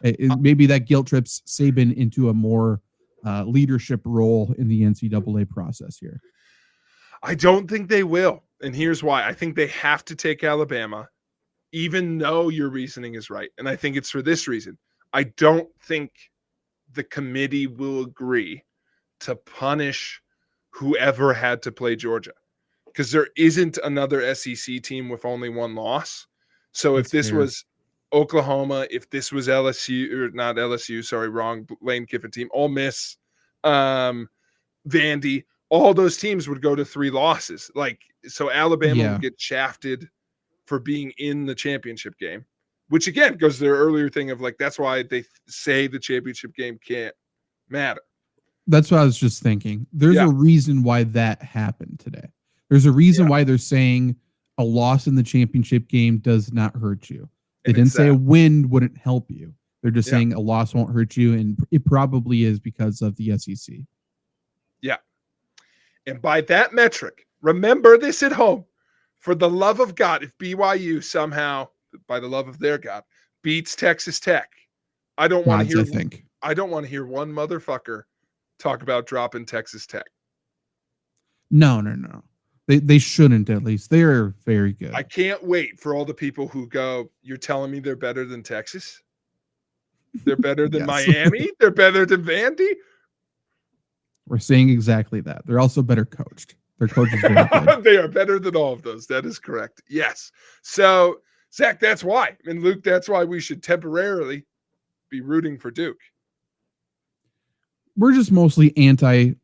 Maybe that guilt trips Saban into a more leadership role in the NCAA process here. I don't think they will. And here's why. I think they have to take Alabama, even though your reasoning is right. And I think it's for this reason. I don't think the committee will agree to punish whoever had to play Georgia, because there isn't another SEC team with only one loss. So if this was Oklahoma, if this was LSU, or not LSU, sorry, wrong, Lane Kiffin team, Ole Miss, Vandy, all those teams would go to 3 losses. Like, so Alabama would get shafted for being in the championship game, which again goes to their earlier thing of like, that's why they say the championship game can't matter. That's what I was just thinking. There's a reason why that happened today. There's a reason why they're saying a loss in the championship game does not hurt you. They didn't say a win wouldn't help you. They're just saying a loss won't hurt you, and it probably is because of the SEC. Yeah. And by that metric, remember this at home. For the love of God, if BYU somehow, by the love of their God, beats Texas Tech, I don't want to hear. I don't want to hear one motherfucker talk about dropping Texas Tech. No. They shouldn't, at least. They're very good. I can't wait for all the people who go, you're telling me they're better than Texas? They're better than Miami? They're better than Vandy? We're saying exactly that. They're also better coached. Their coach is very good. They are better than all of those. That is correct. Yes. So, Zach, that's why. And Luke, that's why we should temporarily be rooting for Duke. We're just mostly anti-ACC.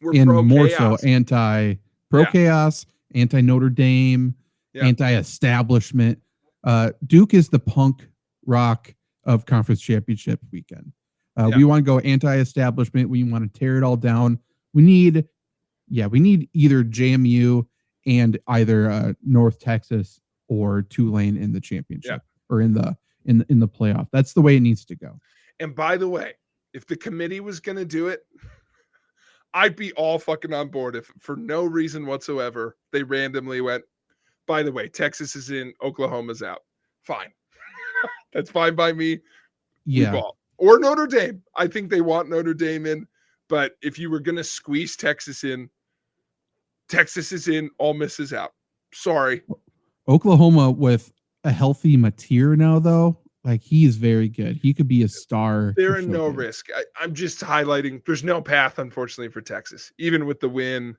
And more so anti-pro chaos, anti-Notre Dame, anti-establishment. Duke is the punk rock of conference championship weekend. We want to go anti-establishment. We want to tear it all down. We need either JMU and either North Texas or Tulane in the championship or in the playoff. That's the way it needs to go. And by the way, if the committee was going to do it, I'd be all fucking on board if for no reason whatsoever they randomly went, by the way, Texas is in, Oklahoma's out. Fine. That's fine by me. Yeah. Or Notre Dame. I think they want Notre Dame in. But if you were going to squeeze Texas in, Texas is in, Ole Miss is out. Sorry. Oklahoma with a healthy Mateer now, though. Like, he is very good. He could be a star. They're in no risk. I'm just highlighting. There's no path, unfortunately, for Texas, even with the win.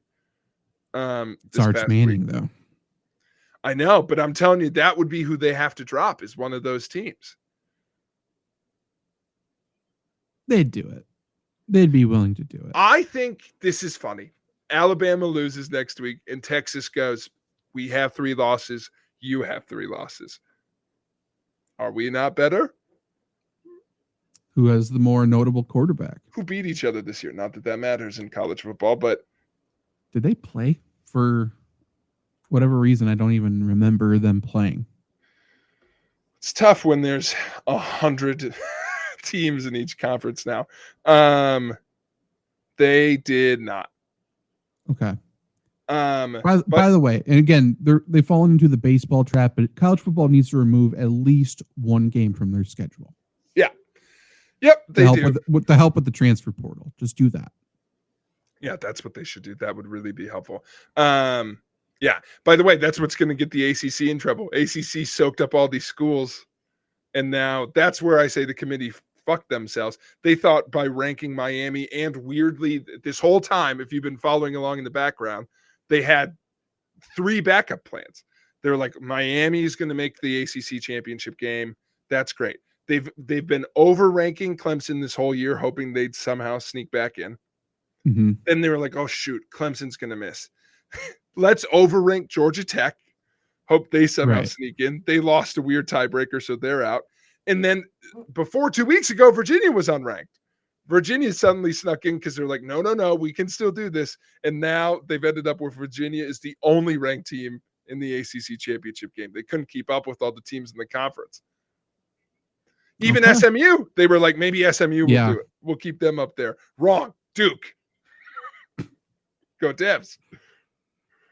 It's Arch Manning, though. I know, but I'm telling you, that would be who they have to drop is one of those teams. They'd do it. They'd be willing to do it. I think this is funny. Alabama loses next week, and Texas goes, we have 3 losses. You have 3 losses. Are we not better? Who has the more notable quarterback? Who beat each other this year? Not that that matters in college football, but did they play? For whatever reason, I don't even remember them playing. It's tough when there's 100 teams in each conference now. They did not. Okay. By the way, and again, they've fallen into the baseball trap, but college football needs to remove at least one game from their schedule. Yeah. Yep. They do. With the help of the transfer portal. Just do that. Yeah, that's what they should do. That would really be helpful. Yeah. By the way, that's what's going to get the ACC in trouble. ACC soaked up all these schools, and now that's where I say the committee fucked themselves. They thought by ranking Miami, and weirdly, this whole time, if you've been following along in the background, they had 3 backup plans. They're like, Miami is going to make the ACC championship game. That's great. They've been over-ranking Clemson this whole year, hoping they'd somehow sneak back in. Mm-hmm. Then they were like, oh, shoot, Clemson's going to miss. Let's overrank Georgia Tech. Hope they somehow sneak in. They lost a weird tiebreaker, so they're out. And then before 2 weeks ago, Virginia was unranked. Virginia suddenly snuck in because they're like, no, we can still do this. And now they've ended up where Virginia is the only ranked team in the ACC championship game. They couldn't keep up with all the teams in the conference. Even SMU, they were like, maybe SMU will do it. We'll keep them up there. Wrong. Duke. Go Devs.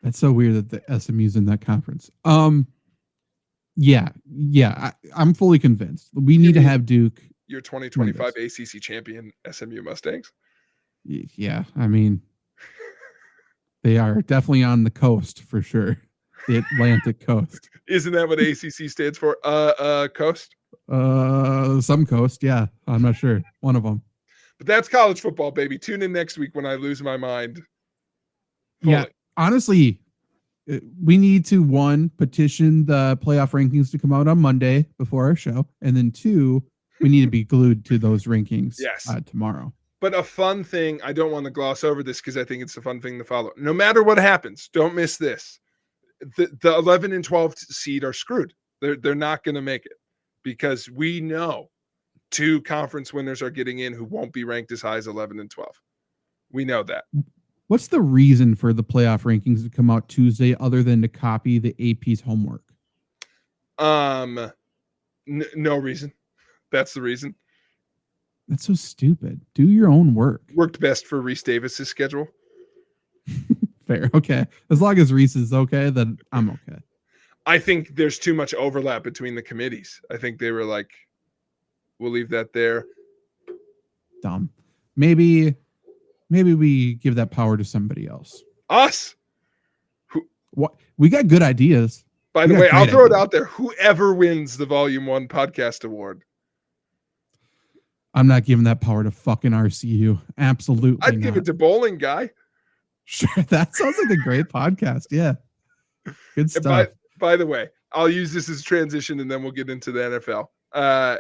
That's so weird that the SMU's in that conference. I'm fully convinced. We need to have Duke. Your 2025 ACC champion SMU Mustangs. Yeah, I mean, they are definitely on the coast for sure. The Atlantic coast. Isn't that what ACC stands for? Coast? Some coast, yeah. I'm not sure. One of them. But that's college football, baby. Tune in next week when I lose my mind. Fully. Yeah, honestly, we need to, 1, petition the playoff rankings to come out on Monday before our show. And then 2, we need to be glued to those rankings tomorrow. But a fun thing, I don't want to gloss over this because I think it's a fun thing to follow. No matter what happens, don't miss this. The 11 and 12 seed are screwed. They're not going to make it because we know 2 conference winners are getting in who won't be ranked as high as 11 and 12. We know that. What's the reason for the playoff rankings to come out Tuesday other than to copy the AP's homework? No reason. That's the reason. That's so stupid. Do your own work. Worked best for Reese Davis's schedule. Fair. Okay. As long as Reese is okay, then I'm okay. I think there's too much overlap between the committees. I think they were like, we'll leave that there. Dumb. Maybe we give that power to somebody else. Us. What? We got good ideas. By the way, I'll throw it out there. Whoever wins the Volume 1 podcast award. I'm not giving that power to fucking RCU. Absolutely I'd give it to Bowling Guy. Sure. That sounds like a great podcast. Yeah. Good stuff. By the way, I'll use this as a transition and then we'll get into the NFL.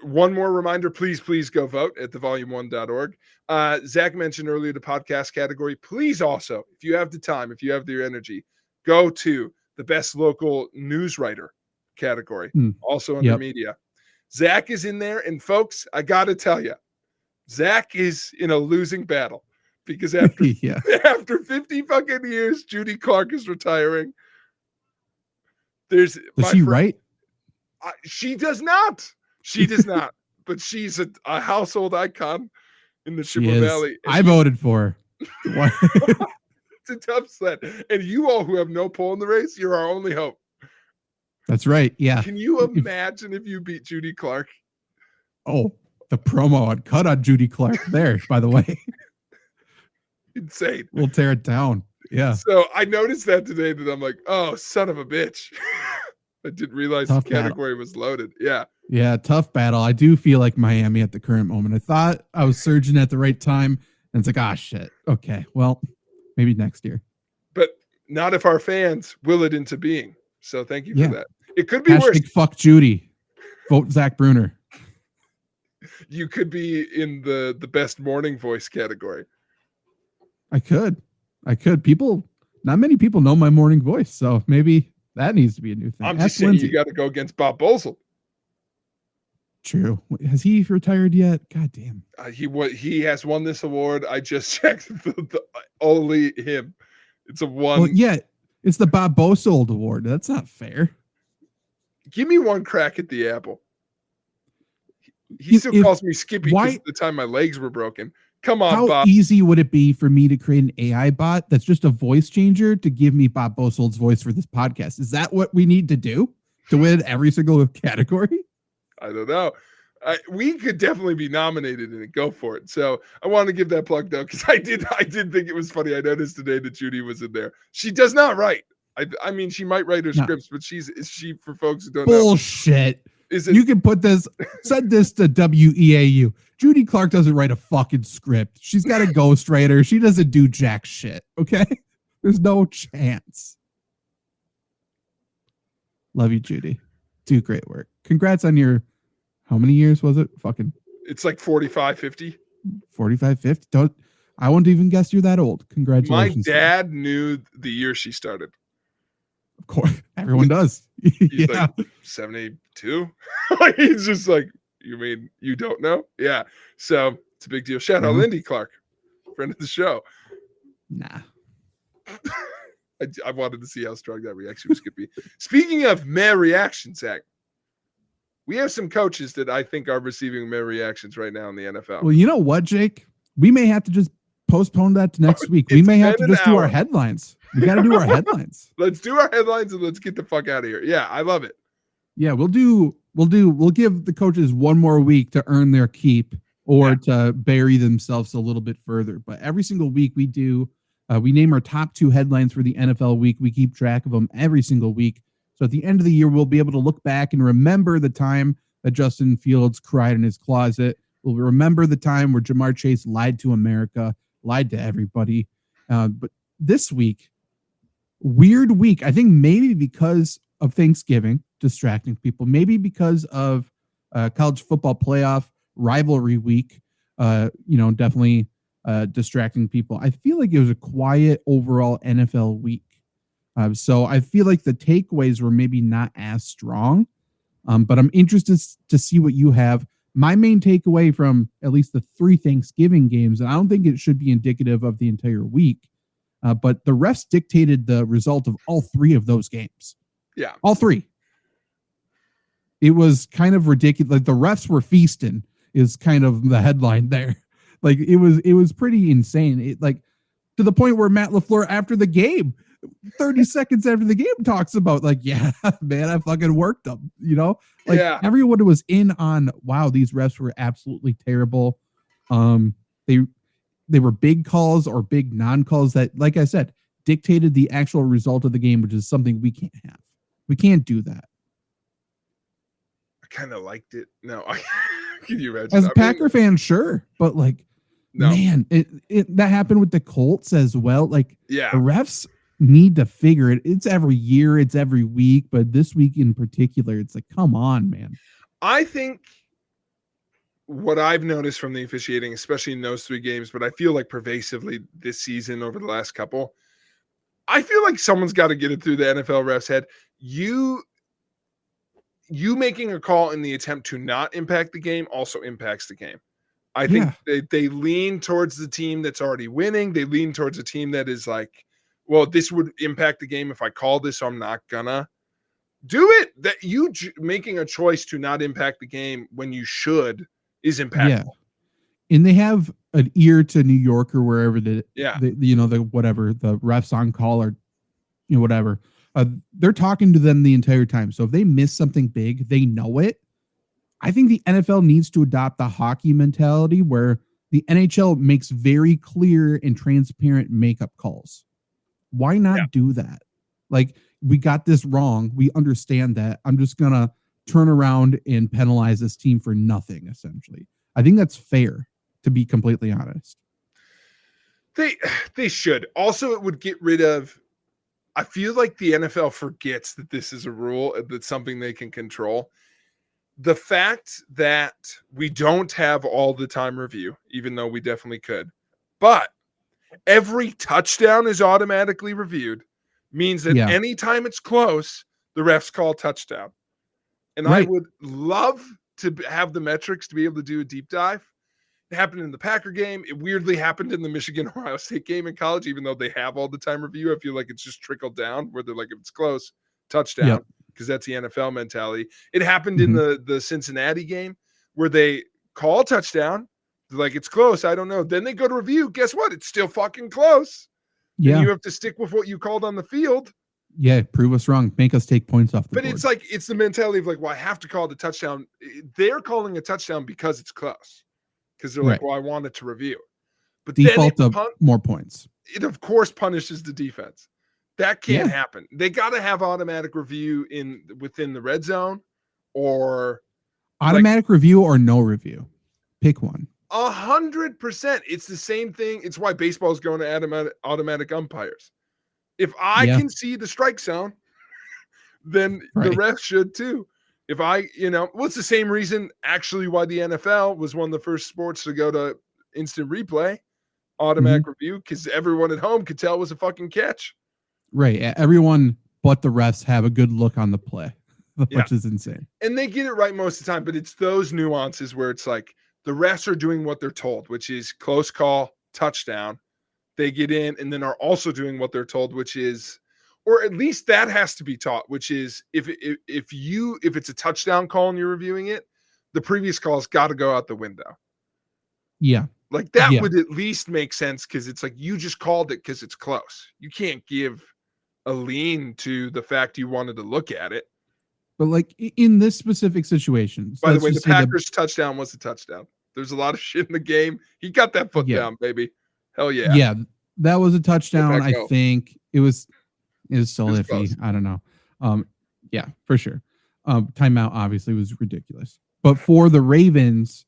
One more reminder, please go vote at thevolume1.org. Zach mentioned earlier the podcast category. Please also, if you have the time, if you have the energy, go to the best local news writer category, also under media. Zach is in there, and folks, I got to tell you, Zach is in a losing battle because after after 50 fucking years, Judy Clark is retiring. Does she write? She does not. She does not. But she's a household icon in the Chippewa Valley. I voted for her. It's a tough sled. And you all who have no pole in the race, you're our only hope. That's right. Yeah. Can you imagine if you beat Judy Clark? Oh, the promo I'd cut on Judy Clark there, by the way. Insane. We'll tear it down. Yeah. So I noticed that today that I'm like, oh, son of a bitch. I didn't realize the category was loaded. Yeah. Yeah, tough battle. I do feel like Miami at the current moment. I thought I was surging at the right time, and it's like, shit. Okay, well, maybe next year. But not if our fans will it into being. So thank you for that. It could be worse. Fuck Judy. Vote Zach Bruner. You could be in the best morning voice category. I could. Not many people know my morning voice, so maybe that needs to be a new thing. I'm just saying you got to go against Bob Bozel. True. Has he retired yet? God damn. He has won this award. I just checked only him. It's a one. Well, yeah, it's the Bob Bosold Award. That's not fair. Give me one crack at the apple. He still calls me Skippy because of the time my legs were broken. Come on, Bob. How easy would it be for me to create an AI bot that's just a voice changer to give me Bob Bosold's voice for this podcast? Is that what we need to do to win every single category? I don't know. We could definitely be nominated in it. Go for it. So I want to give that plug though, because I did think it was funny. I noticed today that Judy was in there. She does not write. I mean, she might write her scripts, but is she for folks who don't know? Bullshit. You can put this, send this to WEAU. Judy Clark doesn't write a fucking script. She's got a ghostwriter. She doesn't do jack shit. Okay. There's no chance. Love you, Judy. Do great work. Congrats on your, how many years was it? It's like 45, 50. 45, 50. I won't even guess you're that old. Congratulations. My dad knew the year she started. Of course. Everyone does. He's like 72. He's just like, you mean you don't know? Yeah. So it's a big deal. Shout out Lindy Clark, friend of the show. Nah. I wanted to see how strong that reaction was going to be. Speaking of meh reactions, Zach, we have some coaches that I think are receiving meh reactions right now in the NFL. Well, you know what, Jake? We may have to just postpone that to next week. We may have to just do our headlines. We got to do our headlines. Let's do our headlines and let's get the fuck out of here. Yeah, I love it. Yeah, we'll give the coaches one more week to earn their keep or to bury themselves a little bit further. But every single week we do, we name our top 2 headlines for the NFL week. We keep track of them every single week. So at the end of the year, we'll be able to look back and remember the time that Justin Fields cried in his closet. We'll remember the time where Jamar Chase lied to America, lied to everybody. But this week, weird week. I think maybe because of Thanksgiving, distracting people. Maybe because of college football playoff rivalry week, definitely distracting people. I feel like it was a quiet overall NFL week. So I feel like the takeaways were maybe not as strong. But I'm interested to see what you have. my main takeaway from at least the 3 Thanksgiving games, and I don't think it should be indicative of the entire week, but the refs dictated the result of all 3 of those games. Yeah. All 3. It was kind of ridiculous. Like the refs were feasting is kind of the headline there. Like it was pretty insane. It like to the point where Matt LaFleur after the game, 30 seconds after the game, talks about like, yeah, man, I fucking worked them. You know, like everyone was in on, wow, these refs were absolutely terrible. They were big calls or big non-calls that, like I said, dictated the actual result of the game, which is something we can't have. We can't do that. I kind of liked it. No, can you imagine? As a Packer fan, sure, but like, no. Man, that happened with the Colts as well. Like, the refs need to figure it. It's every year, it's every week, but this week in particular, it's like, come on, man. I think what I've noticed from the officiating, especially in those 3 games, but I feel like pervasively this season over the last couple, I feel like someone's got to get it through the NFL ref's head. You making a call in the attempt to not impact the game also impacts the game. I think they lean towards the team that's already winning. They lean towards a team that is like, well, this would impact the game if I call this, so I'm not gonna do it. That you making a choice to not impact the game when you should is impactful. Yeah. And they have an ear to New York or wherever the whatever the refs on call or whatever. They're talking to them the entire time. So if they miss something big, they know it. I think the NFL needs to adopt the hockey mentality where the NHL makes very clear and transparent makeup calls. Why not do that? Like, we got this wrong. We understand that. I'm just going to turn around and penalize this team for nothing, essentially. I think that's fair, to be completely honest. They should. Also, it would get rid of, I feel like the NFL forgets that this is a rule, that's something they can control. The fact that we don't have all the time review, even though we definitely could, but every touchdown is automatically reviewed, means that anytime it's close, the refs call touchdown. And I would love to have the metrics to be able to do a deep dive. It happened in the Packer game. It weirdly happened in the Michigan-Ohio State game in college, even though they have all the time review. I feel like it's just trickled down where they're like, if it's close, touchdown, because that's the NFL mentality. It happened in the Cincinnati game where they call touchdown. They're like, it's close. I don't know. Then they go to review. Guess what? It's still fucking close. Yeah. And you have to stick with what you called on the field. Yeah, prove us wrong. Make us take points off the board. But it's like, it's the mentality of like, well, I have to call the touchdown. They're calling a touchdown because it's close. Because they're like, well, I want it to review. But default of more points. It, of course, punishes the defense. That can't happen. They got to have automatic review within the red zone or automatic review or no review. Pick one. 100%. It's the same thing. It's why baseball is going to automatic umpires. If I can see the strike zone, then the ref should too. If it's the same reason actually why the NFL was one of the first sports to go to instant replay, automatic review, because everyone at home could tell it was a fucking catch. Right. Everyone but the refs have a good look on the play, which is insane. And they get it right most of the time, but it's those nuances where it's like the refs are doing what they're told, which is close call, touchdown. They get in and then are also doing what they're told, which is, or at least that has to be taught, which is if it's a touchdown call and you're reviewing it, the previous call's got to go out the window. Yeah. Like that would at least make sense, because it's like you just called it because it's close. You can't give a lean to the fact you wanted to look at it. But like in this specific situation. By the way, the Packers touchdown was a touchdown. There's a lot of shit in the game. He got that foot down, baby. Hell yeah. Yeah, that was a touchdown. I think it was still iffy. Close. I don't know. Yeah, for sure. Timeout obviously was ridiculous. But for the Ravens,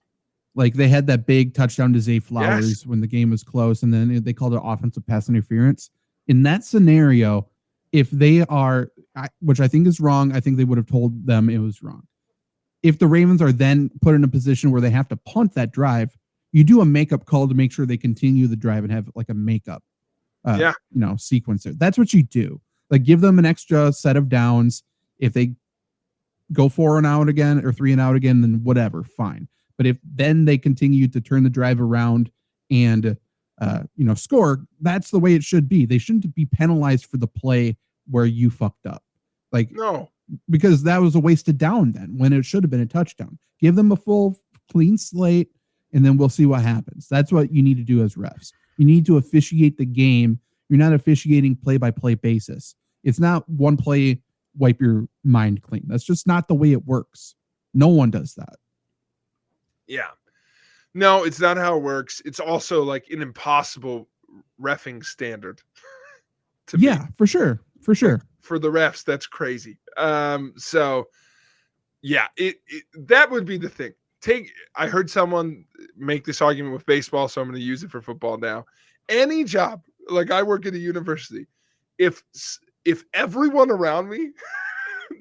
like they had that big touchdown to Zay Flowers when the game was close, and then they called it offensive pass interference. In that scenario, if they are, which I think is wrong, I think they would have told them it was wrong. If the Ravens are then put in a position where they have to punt that drive, you do a makeup call to make sure they continue the drive and have like a makeup, sequence there. That's what you do. Like give them an extra set of downs. If they go 4 and out again or 3 and out again, then whatever, fine. But if then they continue to turn the drive around and score, that's the way it should be. They shouldn't be penalized for the play where you fucked up. Like, no, because that was a wasted down then when it should have been a touchdown. Give them a full clean slate, and then we'll see what happens. That's what you need to do as refs. You need to officiate the game. You're not officiating play-by-play basis. It's not one play, wipe your mind clean. That's just not the way it works. No one does that. Yeah. No, it's not how it works. It's also like an impossible reffing standard. Yeah, me. For sure. For sure. For the refs, that's crazy. So yeah, that would be the thing. I heard someone make this argument with baseball, so I'm going to use it for football now. Any job, like I work at a university, if everyone around me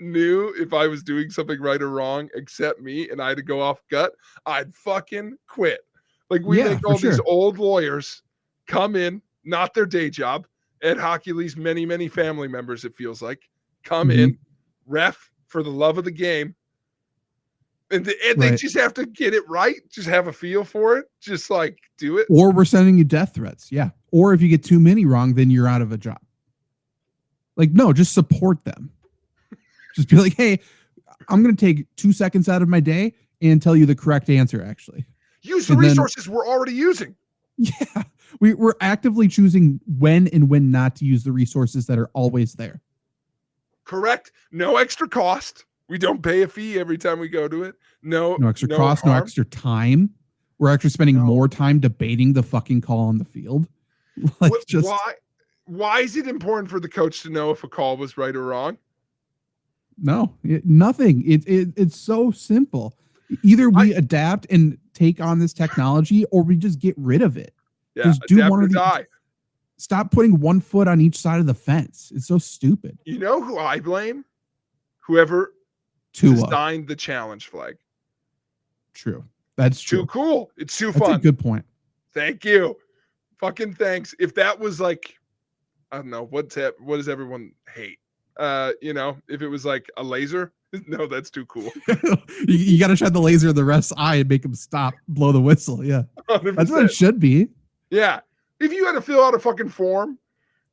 knew if I was doing something right or wrong except me and I had to go off gut, I'd fucking quit. Like we make all these old lawyers come in, not their day job. Ed Hockey leaves many, many family members, it feels like, come in, ref for the love of the game. And they just have to get it right. Just have a feel for it. Just like do it. Or we're sending you death threats. Yeah. Or if you get too many wrong, then you're out of a job. Like, no, just support them. Just be like, hey, I'm going to take 2 seconds out of my day and tell you the correct answer, actually. Use the resources we're already using. Yeah. We're actively choosing when and when not to use the resources that are always there. Correct. No extra cost. We don't pay a fee every time we go to it. No extra cost, harm. No extra time. We're actually spending more time debating the fucking call on the field. Like, why is it important for the coach to know if a call was right or wrong? No, nothing. It's so simple. Either we adapt and take on this technology, or we just get rid of it. Yeah, just do one or die. Stop putting one foot on each side of the fence. It's so stupid. You know who I blame? Whoever designed the challenge flag. True. That's true. Too cool. It's too fun. That's a good point. Thank you. Fucking thanks. If that was like, I don't know, what does everyone hate? If it was like a laser, no, that's too cool. you got to shine the laser in the ref's eye and make him stop, blow the whistle. Yeah. 100%. That's what it should be. Yeah. If you had to fill out a fucking form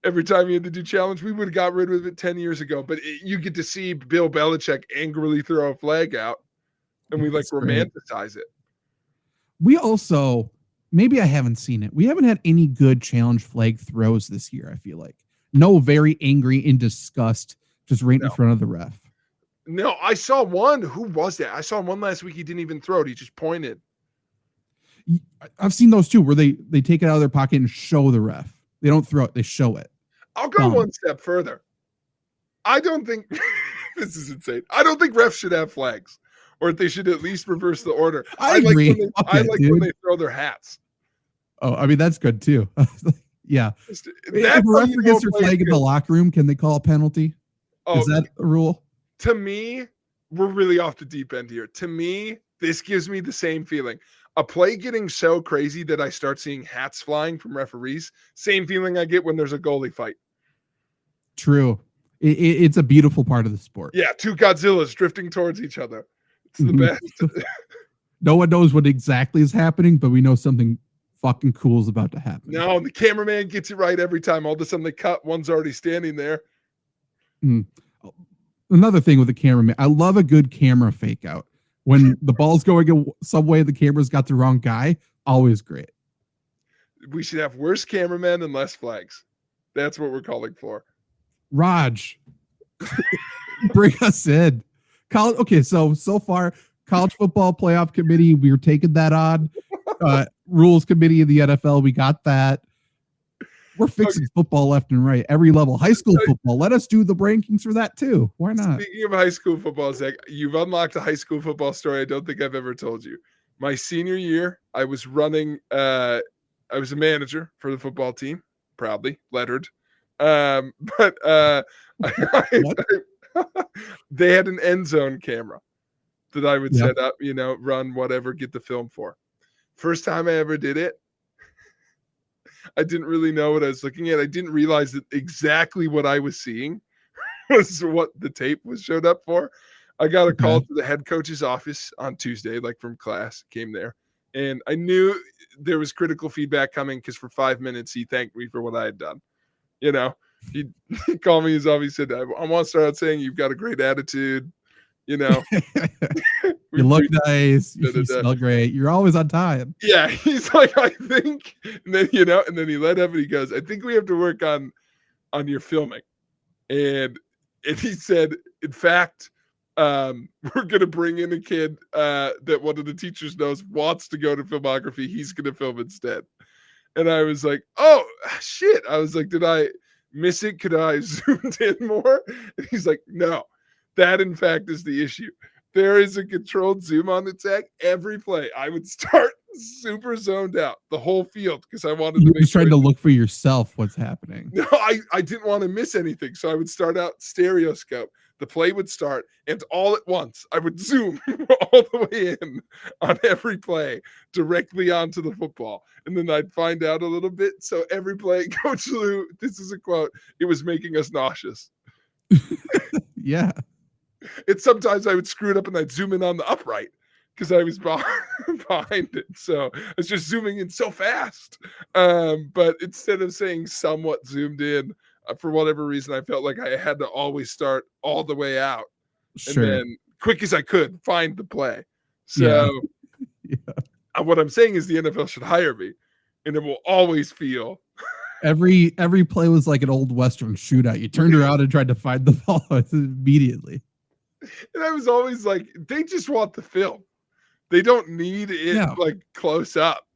every time you had to do challenge, we would have got rid of it 10 years ago. But you get to see Bill Belichick angrily throw a flag out, and we romanticize it. We also, maybe I haven't seen it. We haven't had any good challenge flag throws this year, I feel like. No, very angry and disgust, just right in front of the ref. No, I saw one. Who was that? I saw one last week. He didn't even throw it. He just pointed. I've seen those too, where they take it out of their pocket and show the ref. They don't throw it. They show it. I'll go one step further. I don't think this is insane. I don't think refs should have flags, or they should at least reverse the order. I agree. I like when they throw their hats. Oh, I mean, that's good too. Yeah. If a ref forgets their flag in the locker room, can they call a penalty? Is that a rule? To me, we're really off the deep end here. To me, this gives me the same feeling. A play getting so crazy that I start seeing hats flying from referees. Same feeling I get when there's a goalie fight. True. It's a beautiful part of the sport. Yeah, two Godzillas drifting towards each other. It's the best. No one knows what exactly is happening, but we know something fucking cool is about to happen. No, the cameraman gets it right every time. All of a sudden they cut, one's already standing there. Another thing with the cameraman, I love a good camera fake out. When the ball's going some way, the camera's got the wrong guy. Always great. We should have worse cameramen and less flags. That's what we're calling for. Raj, bring us in. Okay, so far, college football playoff committee, we were taking that on. Rules committee of the NFL, we got that. We're fixing football left and right, every level. High school football, let us do the rankings for that too. Why not? Speaking of high school football, Zach, you've unlocked a high school football story I don't think I've ever told you. My senior year, I was running, I was a manager for the football team, proudly, lettered. They had an end zone camera that I would set up, run whatever, get the film for. First time I ever did it, I didn't really know what I was looking at. I didn't realize that exactly what I was seeing was what the tape was showed up for. I got a call to the head coach's office on Tuesday, like from class, came there. And I knew there was critical feedback coming because for 5 minutes he thanked me for what I had done. You know, he called me his office. He said, I want to start out saying you've got a great attitude. You know, you look nice. You smell great. You're always on time. Yeah. He's like, I think, and then, you know, and then he let up and he goes, I think we have to work on your filming. And he said, in fact, we're going to bring in a kid that one of the teachers knows wants to go to filmography. He's going to film instead. And I was like, oh, shit. I was like, did I miss it? Could I zoomed in more? And he's like, no, that in fact is the issue. There is a controlled zoom on the tech. Every play, I would start super zoned out the whole field because I wanted to make trying to look for yourself what's happening. No, I didn't want to miss anything. So I would start out stereoscope. The play would start, and all at once, I would zoom all the way in on every play directly onto the football. And then I'd find out a little bit. So every play, Coach Lou, this is a quote, it was making us nauseous. Yeah. It's sometimes I would screw it up and I'd zoom in on the upright because I was behind it. So I was just zooming in so fast. But instead of saying somewhat zoomed in, for whatever reason, I felt like I had to always start all the way out. Sure. And then quick as I could find the play. So what I'm saying is the NFL should hire me and it will always feel. Every play was like an old Western shootout. You turned around and tried to find the ball immediately. And I was always like, they just want the film. They don't need it like close up.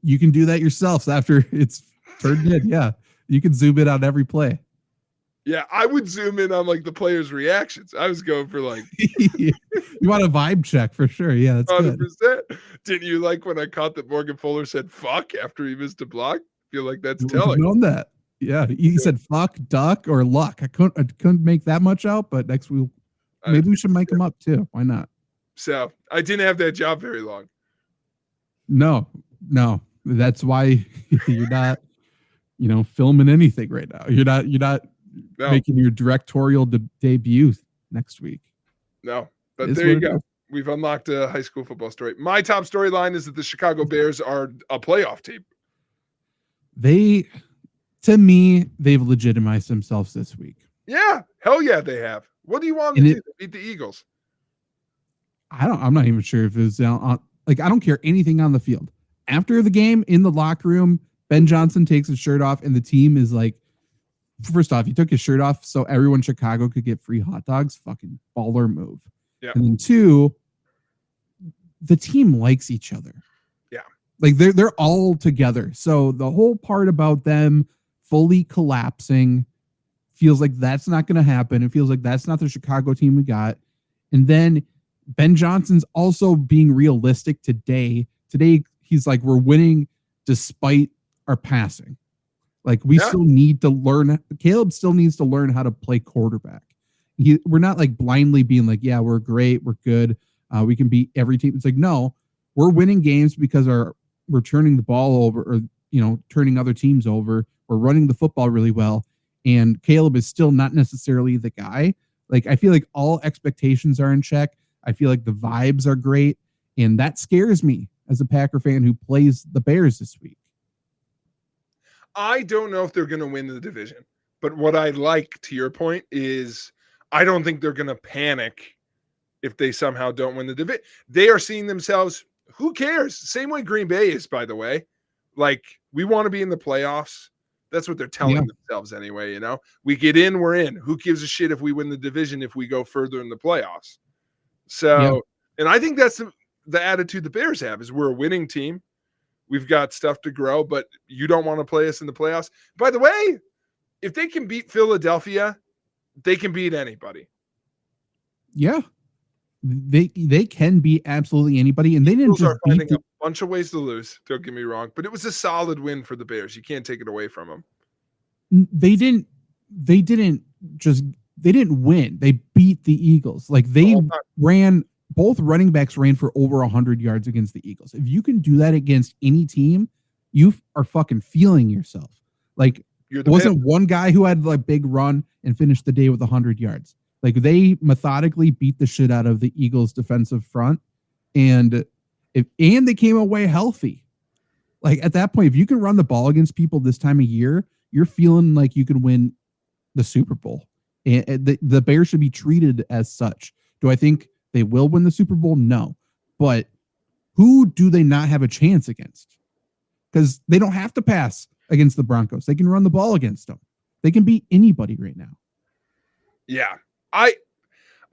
You can do that yourself after it's turned in. Yeah. You can zoom in on every play. Yeah, I would zoom in on like the players' reactions. I was going for like you want a vibe check for sure. Yeah, that's 100%. Good. Didn't you like when I caught that Morgan Fuller said fuck after he missed a block? I feel like that's telling. Known that. Yeah, he said fuck, duck, or luck. I couldn't make that much out, but next week maybe we should make them up too. Why not? So I didn't have that job very long. No, that's why you're not. Filming anything right now. You're not making your directorial debut next week. No, but there you go. We've unlocked a high school football story. My top storyline is that the Chicago Bears are a playoff team. To me, they've legitimized themselves this week. Yeah, hell yeah, they have. What do you want to do? Beat the Eagles? I'm not even sure if it was on. Like, I don't care anything on the field. After the game, in the locker room, Ben Johnson takes his shirt off and the team is like, first off, he took his shirt off so everyone in Chicago could get free hot dogs. Fucking baller move. Yeah. And then two, the team likes each other. Yeah. Like they're all together. So the whole part about them fully collapsing feels like that's not going to happen. It feels like that's not the Chicago team we got. And then Ben Johnson's also being realistic today. Today, he's like, we're winning despite our passing. Like we still need to learn. Caleb still needs to learn how to play quarterback. We're not like blindly being like, yeah, we're great. We're good. We can beat every team. It's like, no, we're winning games because we're turning the ball over or, turning other teams over. We're running the football really well. And Caleb is still not necessarily the guy. Like, I feel like all expectations are in check. I feel like the vibes are great. And that scares me as a Packer fan who plays the Bears this week. I don't know if they're going to win the division, but what I like, to your point, is I don't think they're going to panic if they somehow don't win the division. They are seeing themselves, who cares? Same way Green Bay is, by the way. Like, we want to be in the playoffs. That's what they're telling themselves anyway, We get in, we're in. Who gives a shit if we win the division if we go further in the playoffs? So, and I think that's the attitude the Bears have, is we're a winning team. We've got stuff to grow, but you don't want to play us in the playoffs. By the way, if they can beat Philadelphia, they can beat anybody. Yeah. They can beat absolutely anybody. And they didn't just finding a bunch of ways to lose. Don't get me wrong, but it was a solid win for the Bears. You can't take it away from them. They didn't win. They beat the Eagles. Like both running backs ran for over 100 yards against the Eagles. If you can do that against any team, you are fucking feeling yourself. Like, it wasn't one guy who had like big run and finished the day with 100 yards. Like they methodically beat the shit out of the Eagles defensive front, and they came away healthy. Like at that point, if you can run the ball against people this time of year, you're feeling like you can win the Super Bowl. And the Bears should be treated as such. Do I think they will win the Super Bowl? No. But who do they not have a chance against? Because they don't have to pass against the Broncos. They can run the ball against them. They can beat anybody right now. Yeah. I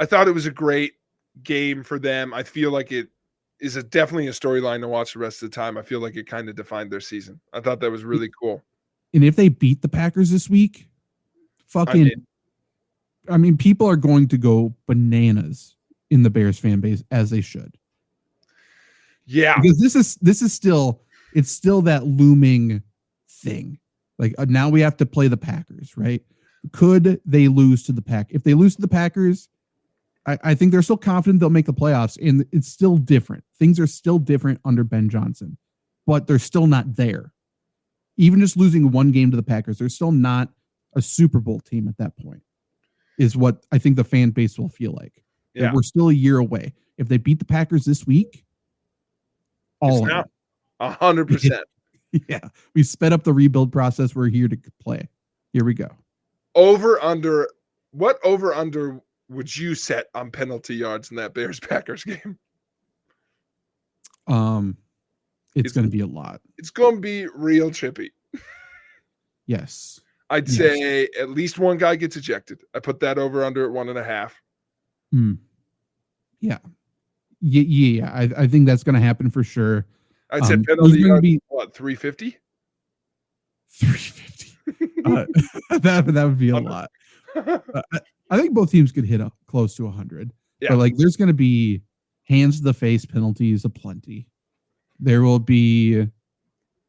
thought it was a great game for them. I feel like it is definitely a storyline to watch the rest of the time. I feel like it kind of defined their season. I thought that was really cool. And if they beat the Packers this week, I mean, people are going to go bananas in the Bears fan base, as they should. Yeah. Because this is still that looming thing. Like now we have to play the Packers, right? Could they lose to the Pack? If they lose to the Packers, I think they're still confident they'll make the playoffs, and it's still different. Things are still different under Ben Johnson, but they're still not there. Even just losing one game to the Packers, they're still not a Super Bowl team at that point, is what I think the fan base will feel like. Yeah. We're still a year away. If they beat the Packers this week, all it's now 100%. Yeah. We sped up the rebuild process. We're here to play. Here we go. What over under would you set on penalty yards in that Bears Packers game? It's going to be a lot. It's going to be real chippy. Yes. I'd say at least one guy gets ejected. I put that over under at 1.5. Yeah. Yeah. I think that's going to happen for sure. I'd say penalty yards, what, 350? 350. That would be a lot. I think both teams could hit close to 100. Yeah. But like, there's going to be hands to the face penalties aplenty. There will be a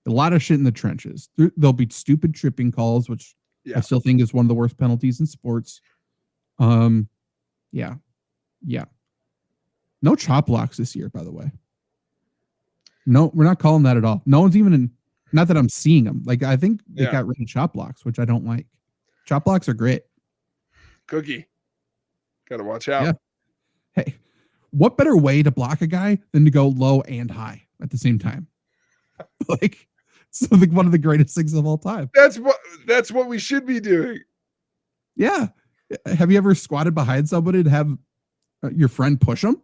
lot of shit in the trenches. There'll be stupid tripping calls, which I still think is one of the worst penalties in sports. Yeah. No chop blocks this year, by the way. No, we're not calling that at all. No one's even not that I'm seeing them. Like, I think they got rid of chop blocks, which I don't like. Chop blocks are great. Cookie. Got to watch out. Yeah. Hey, what better way to block a guy than to go low and high at the same time? Like, it's like one of the greatest things of all time. That's what we should be doing. Yeah. Have you ever squatted behind somebody to have your friend push them?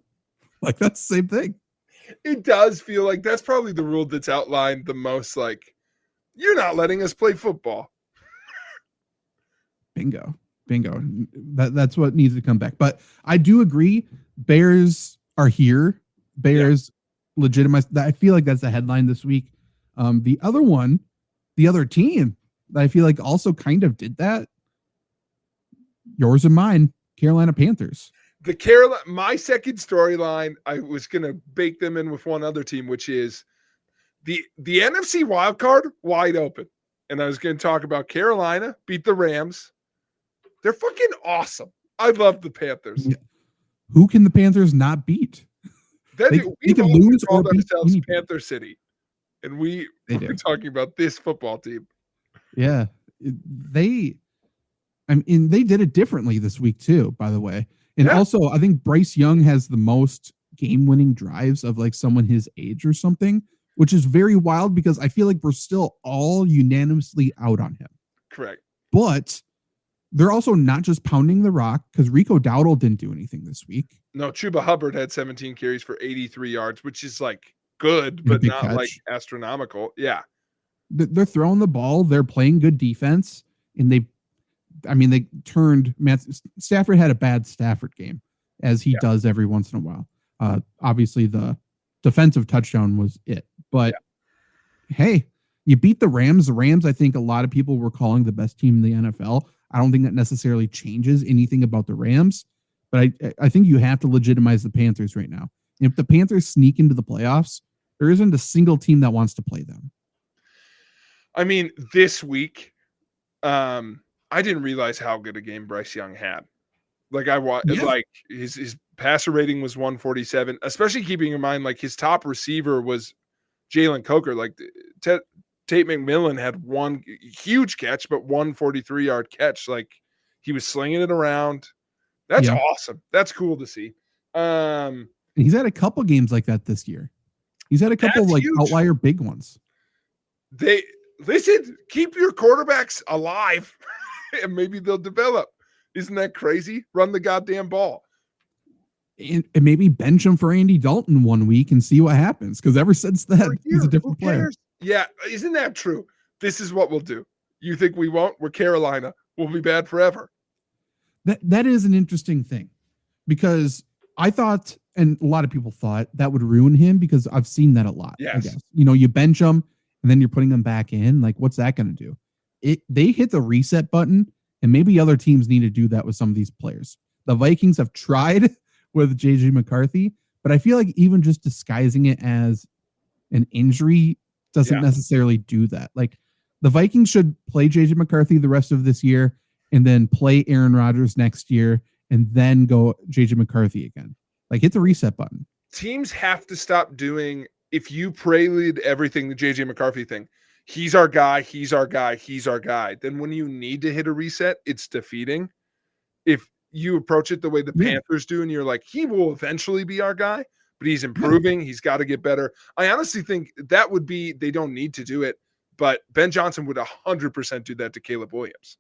Like, that's the same thing. It does feel like that's probably the rule that's outlined the most. Like, you're not letting us play football. Bingo. That's what needs to come back. But I do agree. Bears are here. Bears legitimize. I feel like that's the headline this week. The other team that I feel like also kind of did that. Yours and mine, Carolina Panthers. My second storyline, I was going to bake them in with one other team, which is the NFC wild card wide open. And I was going to talk about Carolina beat the Rams. They're fucking awesome. I love the Panthers. Yeah. Who can the Panthers not beat? They can lose or beat ourselves anybody. Panther City. And we're talking about this football team. Yeah. They did it differently this week too, by the way. And also, I think Bryce Young has the most game-winning drives of like someone his age or something, which is very wild because I feel like we're still all unanimously out on him. Correct. But they're also not just pounding the rock because Rico Dowdle didn't do anything this week. No, Chuba Hubbard had 17 carries for 83 yards, which is like good, but not catch. Like astronomical. Yeah. They're throwing the ball. They're playing good defense. And they turned Stafford had a bad Stafford game, as he does every once in a while. Obviously, the defensive touchdown was it. But hey, you beat the Rams. The Rams, I think a lot of people were calling the best team in the NFL. I don't think that necessarily changes anything about the Rams, but I think you have to legitimize the Panthers right now. And if the Panthers sneak into the playoffs, there isn't a single team that wants to play them. I mean, this week, I didn't realize how good a game Bryce Young had. Like like his passer rating was 147, especially keeping in mind like his top receiver was Jalen Coker. Like Tate McMillan had one huge catch, but 143-yard catch. Like he was slinging it around. That's awesome. That's cool to see. He's had a couple games like that this year. He's had a couple like huge. Outlier big ones. They listen, keep your quarterbacks alive and maybe they'll develop. Isn't that crazy? Run the goddamn ball. And maybe bench him for Andy Dalton 1 week and see what happens. Because ever since then, he's a different player. Yeah, isn't that true? This is what we'll do. You think we won't? We're Carolina. We'll be bad forever. That is an interesting thing. Because I thought, and a lot of people thought, that would ruin him because I've seen that a lot. Yes. I guess. You bench him and then you're putting them back in. Like, what's that going to do? They hit the reset button, and maybe other teams need to do that with some of these players. The Vikings have tried with JJ McCarthy, but I feel like even just disguising it as an injury doesn't necessarily do that. Like, the Vikings should play JJ McCarthy the rest of this year and then play Aaron Rodgers next year and then go JJ McCarthy again. Like, hit the reset button. Teams have to stop doing, if you prelude everything, the JJ McCarthy thing, he's our guy, he's our guy, he's our guy. Then when you need to hit a reset, it's defeating. If you approach it the way the Panthers do, and you're like, he will eventually be our guy, but he's improving. He's got to get better. I honestly think that would be, they don't need to do it, but Ben Johnson would 100% do that to Caleb Williams.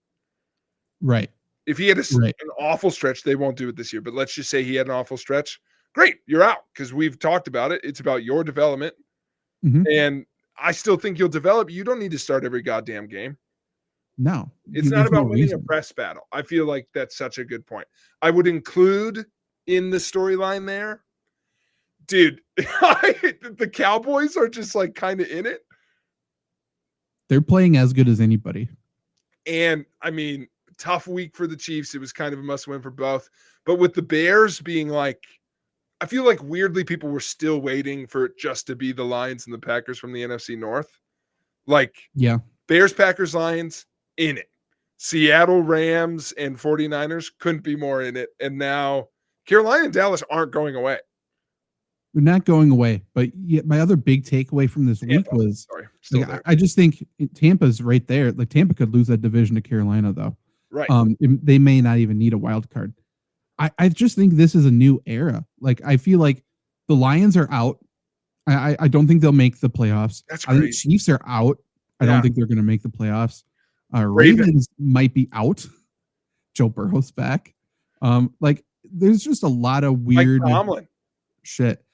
Right. If he had an awful stretch, they won't do it this year, but let's just say he had an awful stretch. Great. You're out because we've talked about it. It's about your development. Mm-hmm. And I still think you'll develop. You don't need to start every goddamn game. No, it's not about winning a press battle. I feel like that's such a good point. I would include in the storyline there, dude, the Cowboys are just like kind of in it. They're playing as good as anybody. And I mean, tough week for the Chiefs. It was kind of a must win for both. But with the Bears being like, I feel like weirdly people were still waiting for it just to be the Lions and the Packers from the NFC North. Like, Bears, Packers, Lions in it. Seattle, Rams, and 49ers couldn't be more in it. And now Carolina and Dallas aren't going away. They're not going away. But my other big takeaway from this week was, I just think Tampa's right there. Like, Tampa could lose that division to Carolina, though. Right. They may not even need a wild card. I just think this is a new era. Like, I feel like the Lions are out. I don't think they'll make the playoffs. That's crazy. I think Chiefs are out. I don't think they're going to make the playoffs. Ravens might be out. Joe Burrow's back. Like, there's just a lot of weird shit.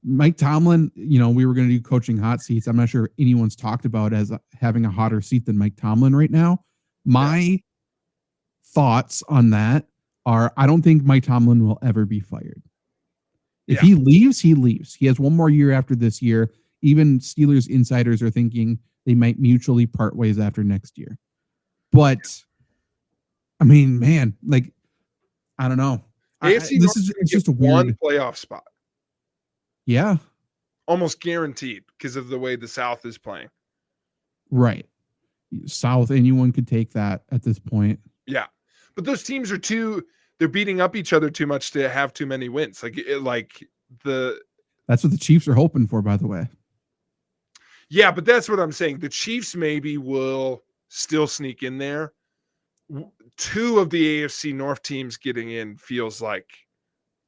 Mike Tomlin, we were going to do coaching hot seats. I'm not sure anyone's talked about as having a hotter seat than Mike Tomlin right now. My thoughts on that are, I don't think Mike Tomlin will ever be fired. If he leaves, he leaves. He has one more year after this year. Even Steelers insiders are thinking they might mutually part ways after next year. But, I mean, man, like, I don't know. It's just a weird one playoff spot. Yeah. Almost guaranteed because of the way the South is playing. Right. South, anyone could take that at this point. Yeah. But those teams are they're beating up each other too much to have too many wins. That's what the Chiefs are hoping for, by the way. Yeah, but that's what I'm saying. The Chiefs maybe will still sneak in there. Two of the AFC North teams getting in feels like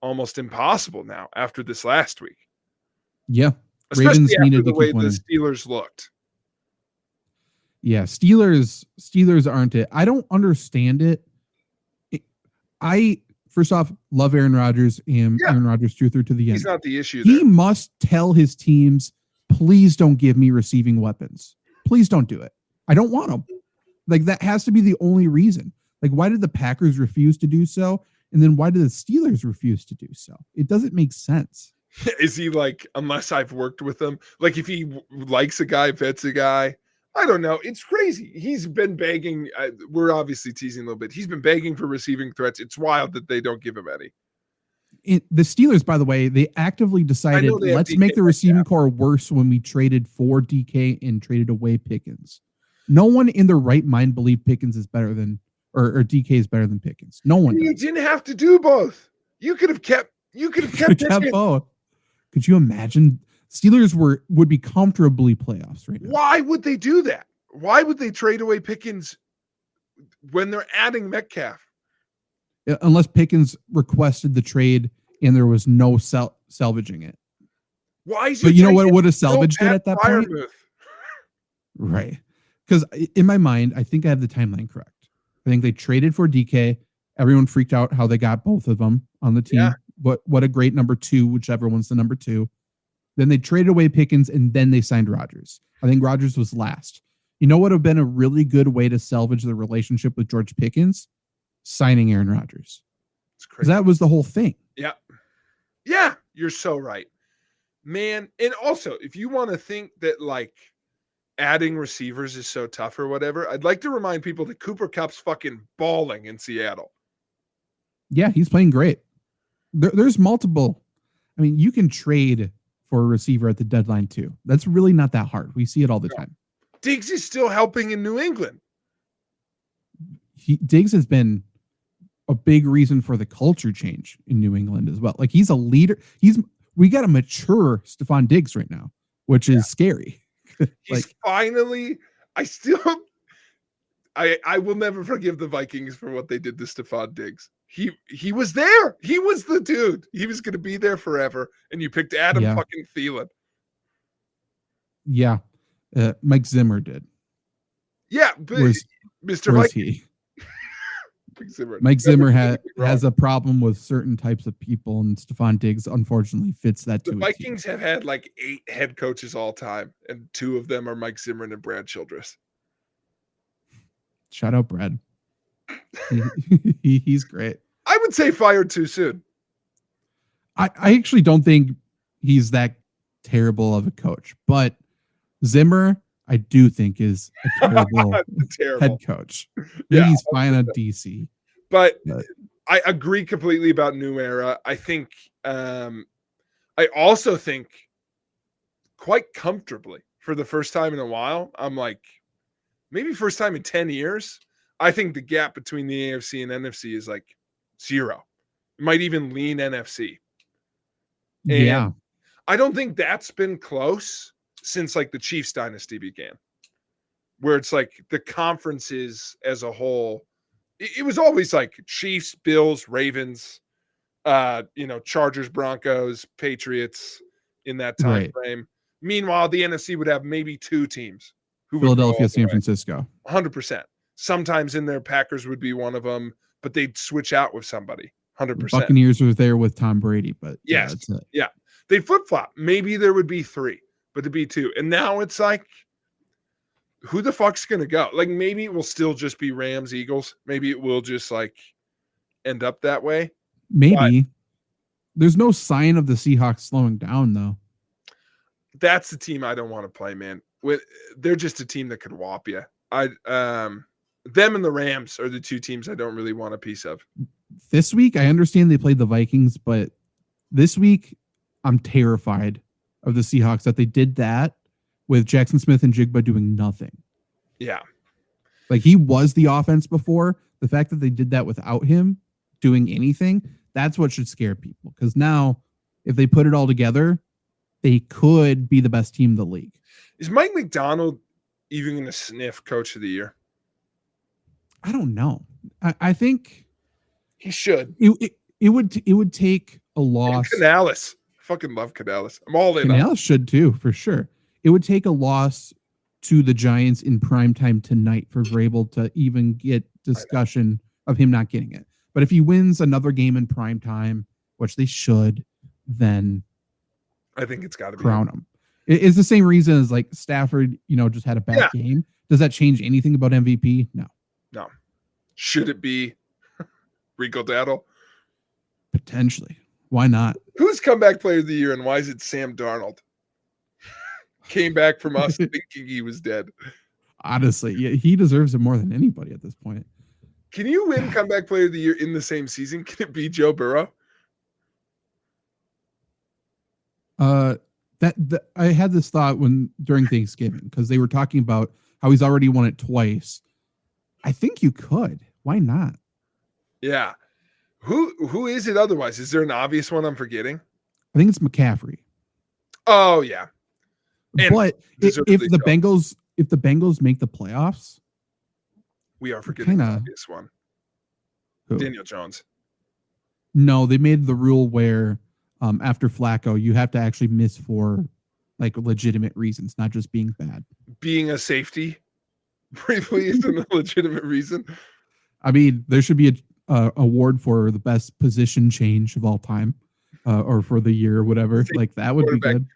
almost impossible now after this last week. Yeah. Especially Ravens after needed the to way keep winning. the Steelers looked. Yeah, Steelers aren't it. I don't understand it. I first off love Aaron Rodgers and Aaron Rodgers through to the end. He's not the issue He there. must tell his teams, please don't give me receiving weapons. Please don't do it. I don't want them. Like, that has to be the only reason. Like, why did the Packers refuse to do so? And then why did the Steelers refuse to do so? It doesn't make sense. Is he like, unless I've worked with him, like if he likes a guy, vets a guy, I don't know. It's crazy. He's been begging. We're obviously teasing a little bit. He's been begging for receiving threats. It's wild that they don't give him any. The Steelers, by the way, they actively decided, let's make the receiving core worse when we traded for DK and traded away Pickens. No one in their right mind believed Pickens is better than, or DK is better than Pickens. No one. You didn't have to do both. You could have kept both. Could you imagine? Steelers would be comfortably playoffs right now. Why would they do that? Why would they trade away Pickens when they're adding Metcalf? unless Pickens requested the trade and there was no salvaging it. Why is but you know what would have salvaged it at that point? Right. Because in my mind, I think I have the timeline correct. I think they traded for DK. Everyone freaked out how they got both of them on the team. Yeah. What a great number 2, whichever one's the number 2. Then they traded away Pickens, and then they signed Rodgers. I think Rodgers was last. You know what would have been a really good way to salvage the relationship with George Pickens? Signing Aaron Rodgers. Because that was the whole thing. Yeah. Yeah, you're so right. Man, and also, if you want to think that, like, adding receivers is so tough or whatever, I'd like to remind people that Cooper Kupp's fucking balling in Seattle. Yeah, he's playing great. There's multiple. I mean, you can trade for a receiver at the deadline too. That's really not that hard. We see it all the time. Diggs is still helping in New England. Diggs has been a big reason for the culture change in New England as well. Like, he's a leader. We got a mature Stephon Diggs right now, which is scary. He's finally, I will never forgive the Vikings for what they did to Stephon Diggs. He was there. He was the dude. He was going to be there forever. And you picked Adam fucking Thielen. Yeah. Mike Zimmer did. Yeah. But Mr. Viking. Mike Zimmer has a problem with certain types of people, and Stephon Diggs unfortunately fits that too. The Vikings have had like 8 head coaches all time, and 2 of them are Mike Zimmer and Brad Childress. Shout out Brad. He's great. I would say fired too soon. I actually don't think he's that terrible of a coach, but Zimmer, I do think, is a terrible head coach. Yeah, he's fine on DC. But I agree completely about New Era. I think I also think quite comfortably for the first time in a while, I'm like, maybe first time in 10 years, I think the gap between the AFC and NFC is like 0. It might even lean NFC. And yeah. I don't think that's been close since like the Chiefs dynasty began, where it's like the conferences as a whole, it was always like Chiefs, Bills, Ravens, Chargers, Broncos, Patriots in that time frame. Meanwhile, the NFC would have maybe 2 teams. Philadelphia, San Francisco. 100%. Sometimes in there, Packers would be one of them, but they'd switch out with somebody. 100%. The Buccaneers were there with Tom Brady, but yes, that's it. Yeah. They flip-flop. Maybe there would be 3, but it'd be 2. And now it's like, who the fuck's going to go? Like, maybe it will still just be Rams, Eagles. Maybe it will just like end up that way. Maybe. But there's no sign of the Seahawks slowing down, though. That's the team I don't want to play, man. They're just a team that could whop you. Them and the Rams are the 2 teams I don't really want a piece of. This week, I understand they played the Vikings, but this week, I'm terrified of the Seahawks that they did that with Jackson Smith and Jigba doing nothing. Yeah. Like, he was the offense before. The fact that they did that without him doing anything, that's what should scare people. Because now, if they put it all together, they could be the best team in the league. Is Mike McDonald even going to sniff Coach of the Year? I don't know. I think he should. It would take a loss. And Canales. I fucking love Canales. I'm all in. Canales should too, for sure. It would take a loss to the Giants in primetime tonight for Vrabel to even get discussion of him not getting it. But if he wins another game in primetime, which they should, then I think it's got to be crown him. It's the same reason as like Stafford, just had a bad game. Does that change anything about MVP? No. Should it be Rico Dowdle? Potentially. Why not? Who's comeback player of the year and why is it Sam Darnold? Came back from us thinking he was dead. Honestly, yeah, he deserves it more than anybody at this point. Can you win comeback player of the year in the same season? Can it be Joe Burrow? I had this thought during Thanksgiving because they were talking about how he's already won it twice. I think you could. Why not? Yeah. Who is it otherwise? Is there an obvious one I'm forgetting? I think it's McCaffrey. Oh yeah. And but if the Bengals make the playoffs, we are forgetting the obvious one. Who? Daniel Jones. No, they made the rule where after Flacco, you have to actually miss for like legitimate reasons, not just being bad. Being a safety briefly isn't a legitimate reason. I mean, there should be a award for the best position change of all time, or for the year or whatever. Like that would be good.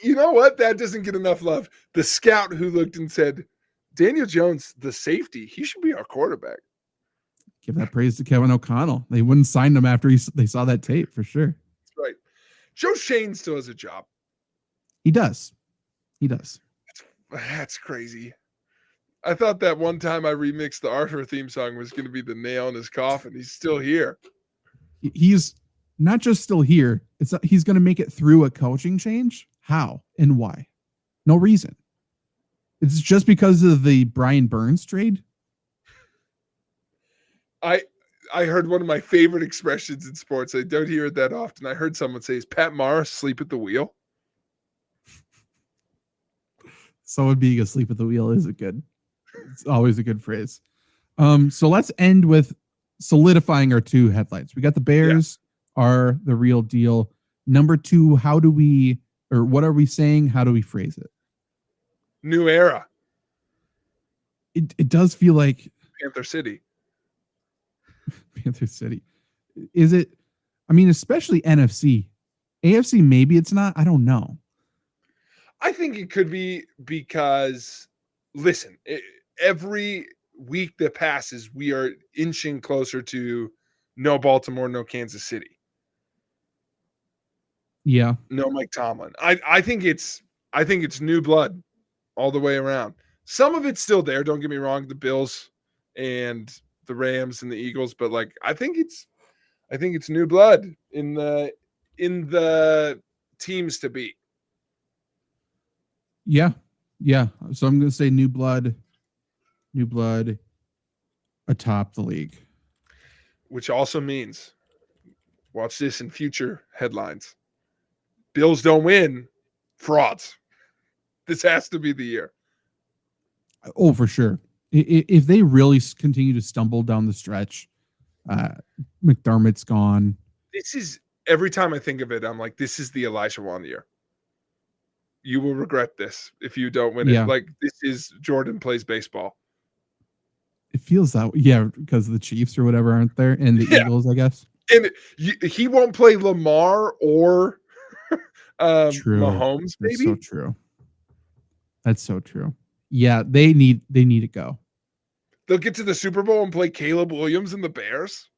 You know what? That doesn't get enough love. The scout who looked and said, Daniel Jones, the safety, he should be our quarterback. Give that praise to Kevin O'Connell. They wouldn't sign him after they saw that tape for sure. That's right. Joe Shane still has a job. He does. That's crazy. I thought that one time I remixed the Arthur theme song was going to be the nail in his coffin. He's still here. He's not just still here. He's going to make it through a coaching change. How and why? No reason. It's just because of the Brian Burns trade. I heard one of my favorite expressions in sports. I don't hear it that often. I heard someone say, "Is Pat Morris asleep at the wheel?" Someone being asleep at the wheel is it's always a good phrase. So let's end with solidifying our two headlines. We got the Bears are the real deal. Number two, what are we saying? How do we phrase it? New era. It does feel like Panther City. Panther City. Is it? I mean, especially NFC. AFC, maybe it's not. I don't know. I think it could be because, listen, every week that passes, we are inching closer to no Baltimore, no Kansas City. Yeah. No Mike Tomlin. I think it's new blood all the way around. Some of it's still there. Don't get me wrong. The Bills and the Rams and the Eagles, but like I think it's new blood in the teams to beat. Yeah. So I'm going to say new blood atop the league. Which also means, watch this in future headlines. Bills don't win, frauds. This has to be the year. Oh, for sure. If they really continue to stumble down the stretch, McDermott's gone. This is, every time I think of it, I'm like, this is the Elijah Wan year. You will regret this if you don't win it. Like, this is Jordan plays baseball. It feels that way. Yeah, because the Chiefs or whatever aren't there, and the Eagles, I guess. And he won't play Lamar or Mahomes, maybe. That's so true. That's so true. Yeah, they need to go. They'll get to the Super Bowl and play Caleb Williams and the Bears.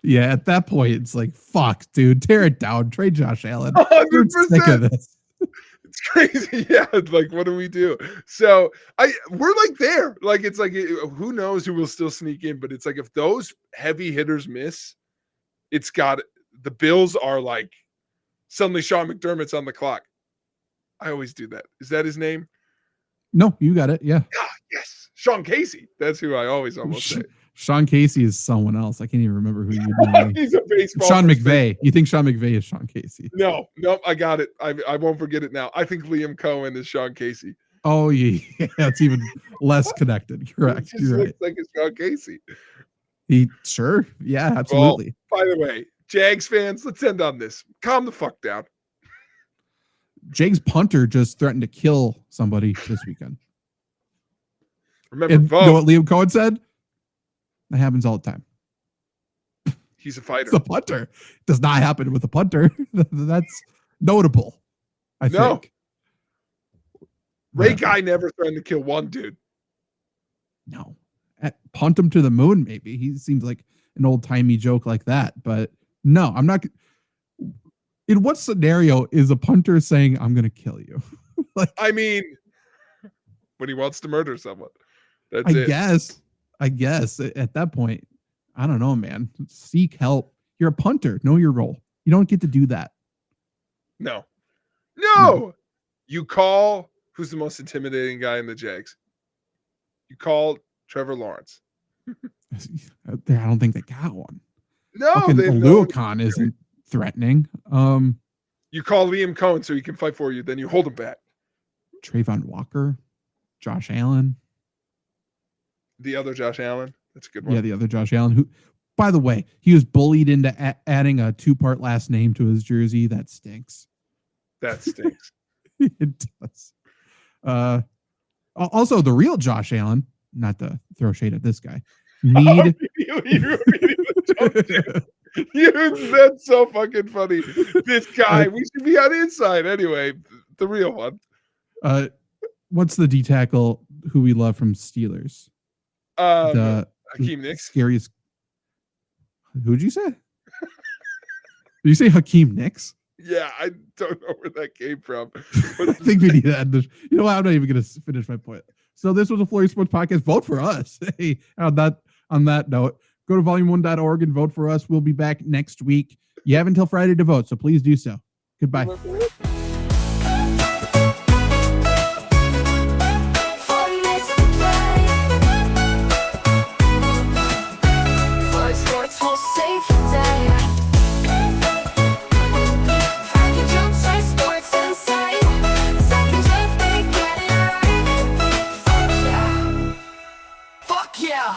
Yeah, at that point, it's like, fuck, dude, tear it down. Trade Josh Allen. 100%. Sick of this. It's crazy. Yeah. Like, what do we do? So we're like there. Like, it's like, who knows who will still sneak in, but it's like, if those heavy hitters miss, the Bills are like, suddenly Sean McDermott's on the clock. I always do that. Is that his name? No, you got it. Yeah. Yes. Sean Casey. That's who I always almost say. Sean Casey is someone else. I can't even remember who you know. He's a baseball. Sean McVay. You think Sean McVay is Sean Casey? No, I got it. I won't forget it now. I think Liam Cohen is Sean Casey. Oh, yeah. That's even less connected. Correct. You're right. Looks like it's Sean Casey. Sure. Yeah, absolutely. Well, by the way, Jags fans, let's end on this. Calm the fuck down. Jags punter just threatened to kill somebody this weekend. Remember, you know what Liam Cohen said? That happens all the time. He's a fighter. It's a punter. It does not happen with a punter. That's notable, I think. Ray Guy never threatened to kill one dude. No. Punt him to the moon, maybe. He seems like an old-timey joke like that. But no, I'm not. In what scenario is a punter saying, I'm going to kill you? I mean, when he wants to murder someone. That's it. I guess at that point, I don't know, man. Seek help. You're a punter. Know your role. You don't get to do that. No. You call, who's the most intimidating guy in the Jags? You call Trevor Lawrence. I don't think they got one. No, Oluokun isn't threatening. You call Liam Cohen so he can fight for you, then you hold him back. Trayvon Walker, Josh Allen. The other Josh Allen. That's a good one. Yeah, the other Josh Allen. By the way, he was bullied into adding a 2-part last name to his jersey. That stinks. That stinks. It does. Also, the real Josh Allen, not to throw shade at this guy, That's so fucking funny. This guy, we should be on the inside anyway. The real one. What's the D tackle who we love from Steelers? The Hakeem Nicks. Scariest. Who'd you say? Did you say Hakeem Nicks? Yeah, I don't know where that came from. I think we need to end this. You know what? I'm not even going to finish my point. So this was a Florida Sports Podcast. Vote for us. Hey, on that note, go to volume1.org and vote for us. We'll be back next week. You have until Friday to vote, so please do so. Goodbye.